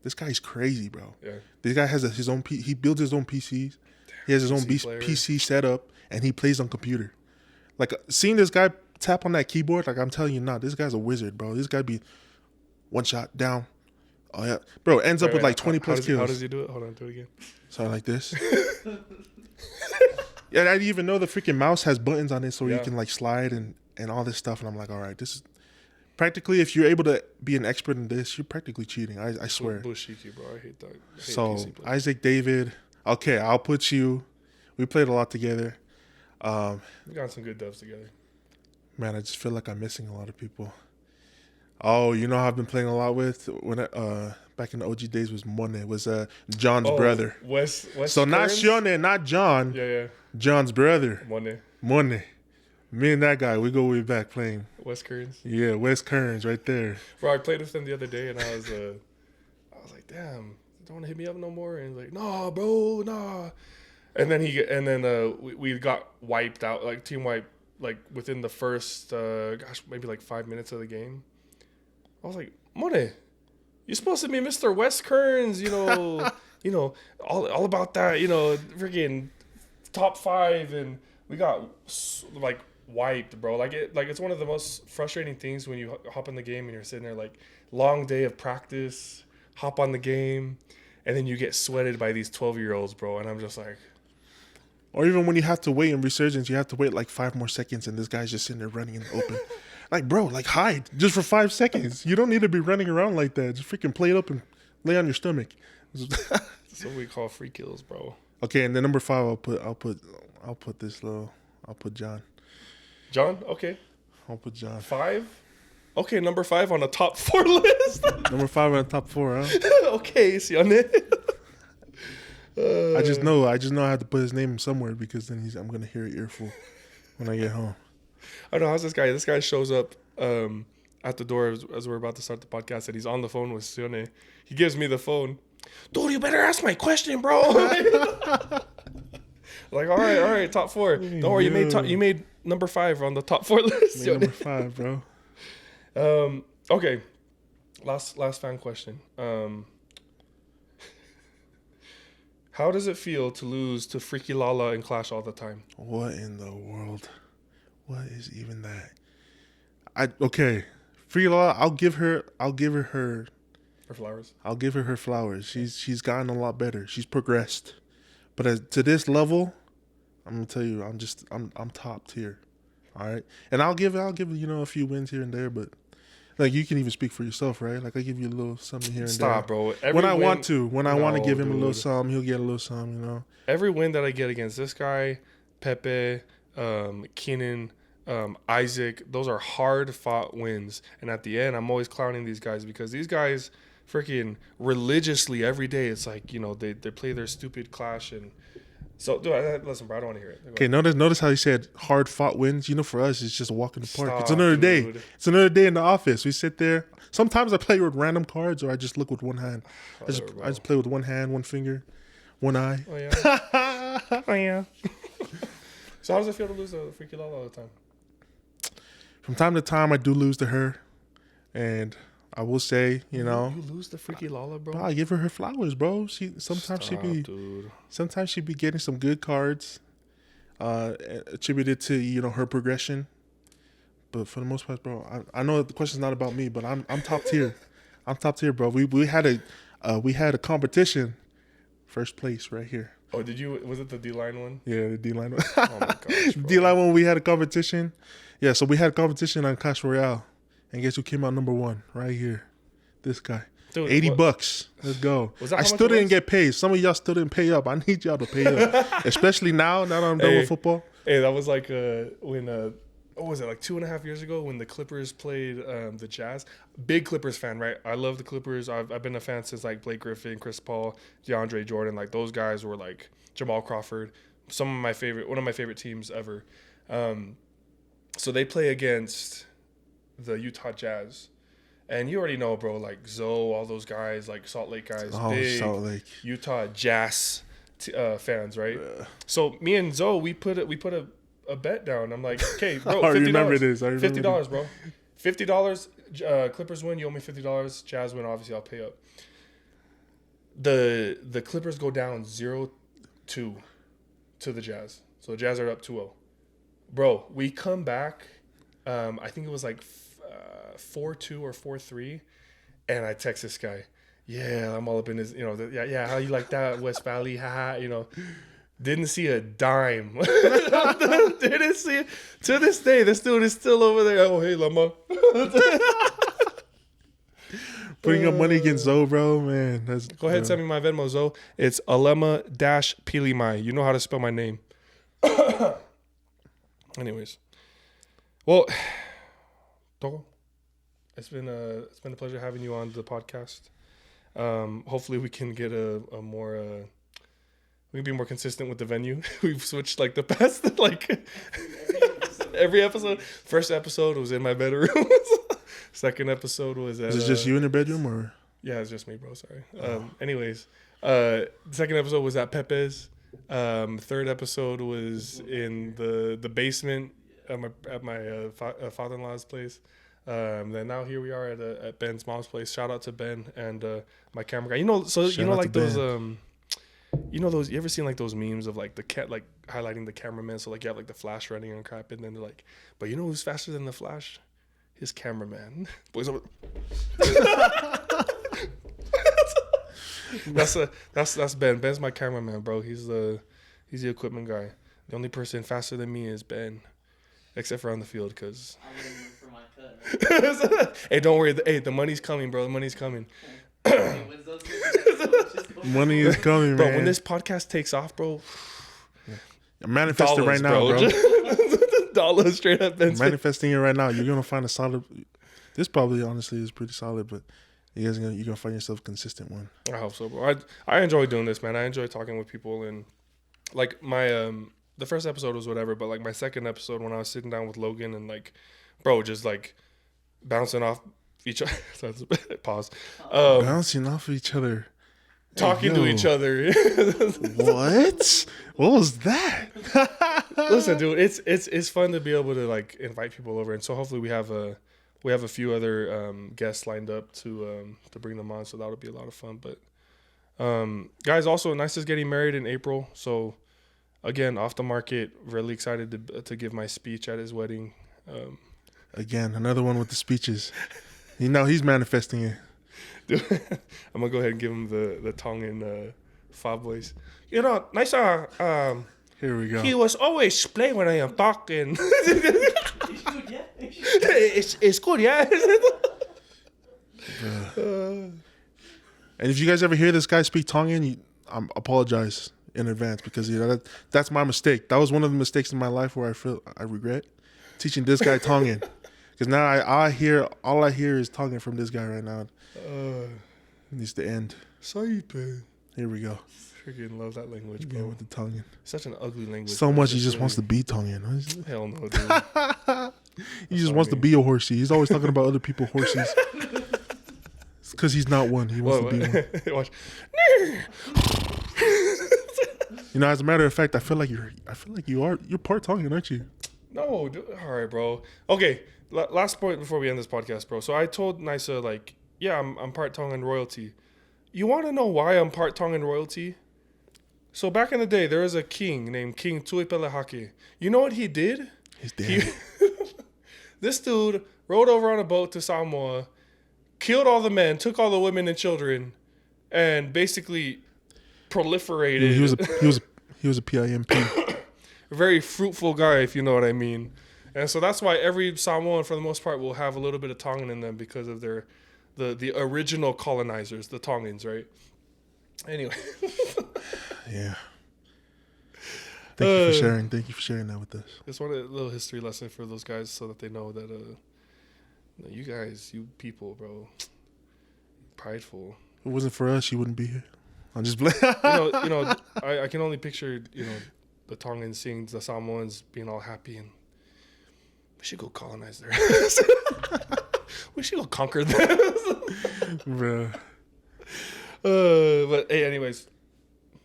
this guy's crazy, bro. Yeah. This guy has his own, he builds his own PCs. He has his own PC setup, and he plays on computer. Like, seeing this guy tap on that keyboard, like, I'm telling you now, this guy's a wizard, bro. This guy be one shot down. Oh, yeah. Bro, ends up with like 20 plus kills. How does he do it? Hold on, do it again. So like this. Yeah, I didn't even know the freaking mouse has buttons on it so you can like slide and all this stuff. And I'm like, all right, this is practically, if you're able to be an expert in this, you're practically cheating. I swear. Bullshit, bro. I hate that. So Isaac, David. Okay, I'll put you. We played a lot together. We got some good dubs together. Man, I just feel like I'm missing a lot of people. Oh, you know how I've been playing a lot with when back in the OG days was Mahe, was John's brother. Wes so Kearns? not Shione, not John. Yeah. John's brother. Mahe. Me and that guy, we go way back playing. Wes Kearns. Yeah, Wes Kearns right there. Bro, I played with him the other day and I was like, damn, don't want to hit me up no more. And he's like, nah, bro, nah. And then we got wiped out, like team wiped, like within the first maybe like 5 minutes of the game. I was like, Mahe, you're supposed to be Mr. Wes Kearns, you know, all about that, freaking top 5, and we got like wiped, bro. Like it's one of the most frustrating things when you hop in the game and you're sitting there like long day of practice, hop on the game, and then you get sweated by these 12-year-olds, bro. And I'm just like. Or even when you have to wait in resurgence, you have to wait like 5 more seconds, and this guy's just sitting there running in the open. Like, bro, like hide just for 5 seconds. You don't need to be running around like that. Just freaking play it up and lay on your stomach. That's what we call free kills, bro. Okay, and then number 5, I'll put John. John, okay. I'll put John. 5. Okay, number 5 on the top 4 list. Number 5 on the top 4, huh? Okay, Sione. I just know I have to put his name somewhere because then I'm gonna hear an earful when I get home. I don't know, how's this guy? This guy shows up at the door as we're about to start the podcast, and he's on the phone with Sione. He gives me the phone. Dude, you better ask my question, bro. Like, all right, top 4. Don't worry, you made number 5 on the top 4 list. Number 5, bro. Okay. Last fan question. How does it feel to lose to Freaky Lala in Clash all the time? What in the world? What is even that? Freaky Lala, I'll give her her flowers. I'll give her flowers. She's gotten a lot better. She's progressed. But to this level, I'm gonna tell you, I'm top tier. All right, and I'll give a few wins here and there, but like you can even speak for yourself, right? Like I give you a little something here and Stop, there. bro. When I Win, want to, give him a little dude. something, he'll get a little something. Every win that I get against this guy, Pepe, Keenan, Isaac, those are hard fought wins. And at the end, I'm always clowning these guys because these guys freaking religiously every day. It's like, they play their stupid clash. And so, dude, listen, bro, I don't want to hear it. Okay, notice how you said hard fought wins. For us, it's just a walk in the park. Stop, it's another day. dude. It's another day in the office. We sit there. Sometimes I play with random cards, or I just look with one hand. I just play with one hand, one finger, one eye. Oh yeah. Oh yeah. So how does it feel to lose to Freaky Lala all the time? From time to time, I do lose to her, and I will say, You lose to Freaky Lala, bro. I give her flowers, bro. Sometimes she be getting some good cards, attributed to her progression. But for the most part, bro, I know that the question's not about me, but I'm top tier. I'm top tier, bro. We had a competition, first place right here. Oh, was it the D-line one? Yeah, the D-line one. Oh my gosh, bro. D-line one, we had a competition. Yeah, so we had a competition on Clash Royale. And guess who came out number one? Right here. This guy. Dude, $80. Let's go. I still didn't get paid. Some of y'all still didn't pay up. I need y'all to pay up. Especially now that I'm done with football. Hey, that was like when what was it, like 2.5 years ago when the Clippers played the Jazz? Big Clippers fan, right? I love the Clippers. I've been a fan since like Blake Griffin, Chris Paul, DeAndre Jordan. Like those guys were like Jamal Crawford. One of my favorite teams ever. So they play against the Utah Jazz. And you already know, bro, like Zoe, all those guys, like Salt Lake guys, big Salt Lake. Utah Jazz fans, right? So me and Zoe, we put a bet down. I'm like, okay, bro, $50. I remember this. $50, bro. $50. Clippers win. You owe me $50. Jazz win. Obviously, I'll pay up. The Clippers go down 0-2 to the Jazz. So the Jazz are up 2-0. Bro, we come back. I think it was like 4-2 or 4-3, and I text this guy. Yeah, I'm all up in his. Yeah. How you like that, West Valley? Haha. Didn't see a dime. Didn't see it. To this day, this dude is still over there. Oh, hey, Lama. Putting up money against Zoe, bro, man. Go ahead and send me my Venmo, Zoe. It's Alema-Pilimai. You know how to spell my name. Anyways. Well, Togo, it's been a pleasure having you on the podcast. Hopefully we can get a more we can be more consistent with the venue. We've switched like the past every episode. First episode was in my bedroom. Second episode was at, is it just you in the bedroom or? Yeah, it's just me, bro. Sorry. Anyways, second episode was at Pepe's. Third episode was in the basement at my father-in-law's place. Then now here we are at Ben's mom's place. Shout out to Ben and my camera guy. Like those those, you ever seen like those memes of like the cat like highlighting the cameraman, so like you have like the flash running and crap, and then they're like, but you know who's faster than the flash? His cameraman. Boys over. That's Ben. Ben's my cameraman, bro. He's the equipment guy. The only person faster than me is Ben, except for on the field, because. Hey, don't worry. The money's coming, bro. The money's coming. Money is coming, bro. Man. When this podcast takes off, bro. I'm manifesting right now, bro. Dollars straight up. I'm manifesting it right now. You're gonna find a solid. This probably honestly is pretty solid, but you're gonna find yourself a consistent one. I hope so, bro. I enjoy doing this, man. I enjoy talking with people, and like my the first episode was whatever, but like my second episode when I was sitting down with Logan and like, bro, just like bouncing off each other. Pause. Bouncing off each other. Talking to each other. What? What was that? Listen, dude, it's fun to be able to like invite people over, and so hopefully we have a few other guests lined up to bring them on, so that'll be a lot of fun. But guys, also Naisa's getting married in April, so again, off the market. Really excited to give my speech at his wedding. Again, another one with the speeches. He's manifesting it. Dude, I'm gonna go ahead and give him the Tongan Five boys. You know, Naisa, Here we go. he was always playing when I am talking. It's good, yeah. And if you guys ever hear this guy speak Tongan, I apologize in advance because that's my mistake. That was one of the mistakes in my life where I regret teaching this guy Tongan. Because now all I hear is Tongan from this guy right now. It needs to end. Saipe. Here we go. Freaking love that language, bro. Yeah, with the Tongan. Such an ugly language. So much he just wants to be Tongan. Hell no, dude. He just wants to be a horsey. He's always talking about other people's horses. It's because he's not one. He wants to be one. Watch. You know, as a matter of fact, I feel like you're part Tongan, aren't you? No, dude. All right, bro. Okay, last point before we end this podcast, bro. So I told Naisa, like, yeah, I'm part Tongan royalty. You want to know why I'm part Tongan royalty? So back in the day, there was a king named King Tuipelehake. You know what he did? He's dead. This dude rode over on a boat to Samoa, killed all the men, took all the women and children, and basically proliferated. He was a PIMP. A very fruitful guy, if you know what I mean. And so that's why every Samoan, for the most part, will have a little bit of Tongan in them because of the original colonizers, the Tongans, right? Anyway. Yeah. Thank you for sharing that with us. Just want a little history lesson for those guys so that they know that you people, bro, prideful. If it wasn't for us, you wouldn't be here. I'm just blaming. I can only picture, the Tongans seeing the Samoans being all happy and we should go colonize their ass. We should go conquer them. Bruh. But hey, anyways,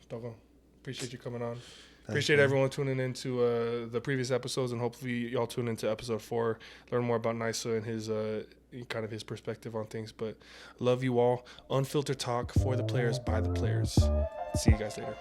Dogo, appreciate you coming on. Appreciate everyone tuning into the previous episodes, and hopefully y'all tune into episode 4, learn more about Naisa and his kind of his perspective on things. But love you all. Unfiltered talk for the players, by the players. See you guys later.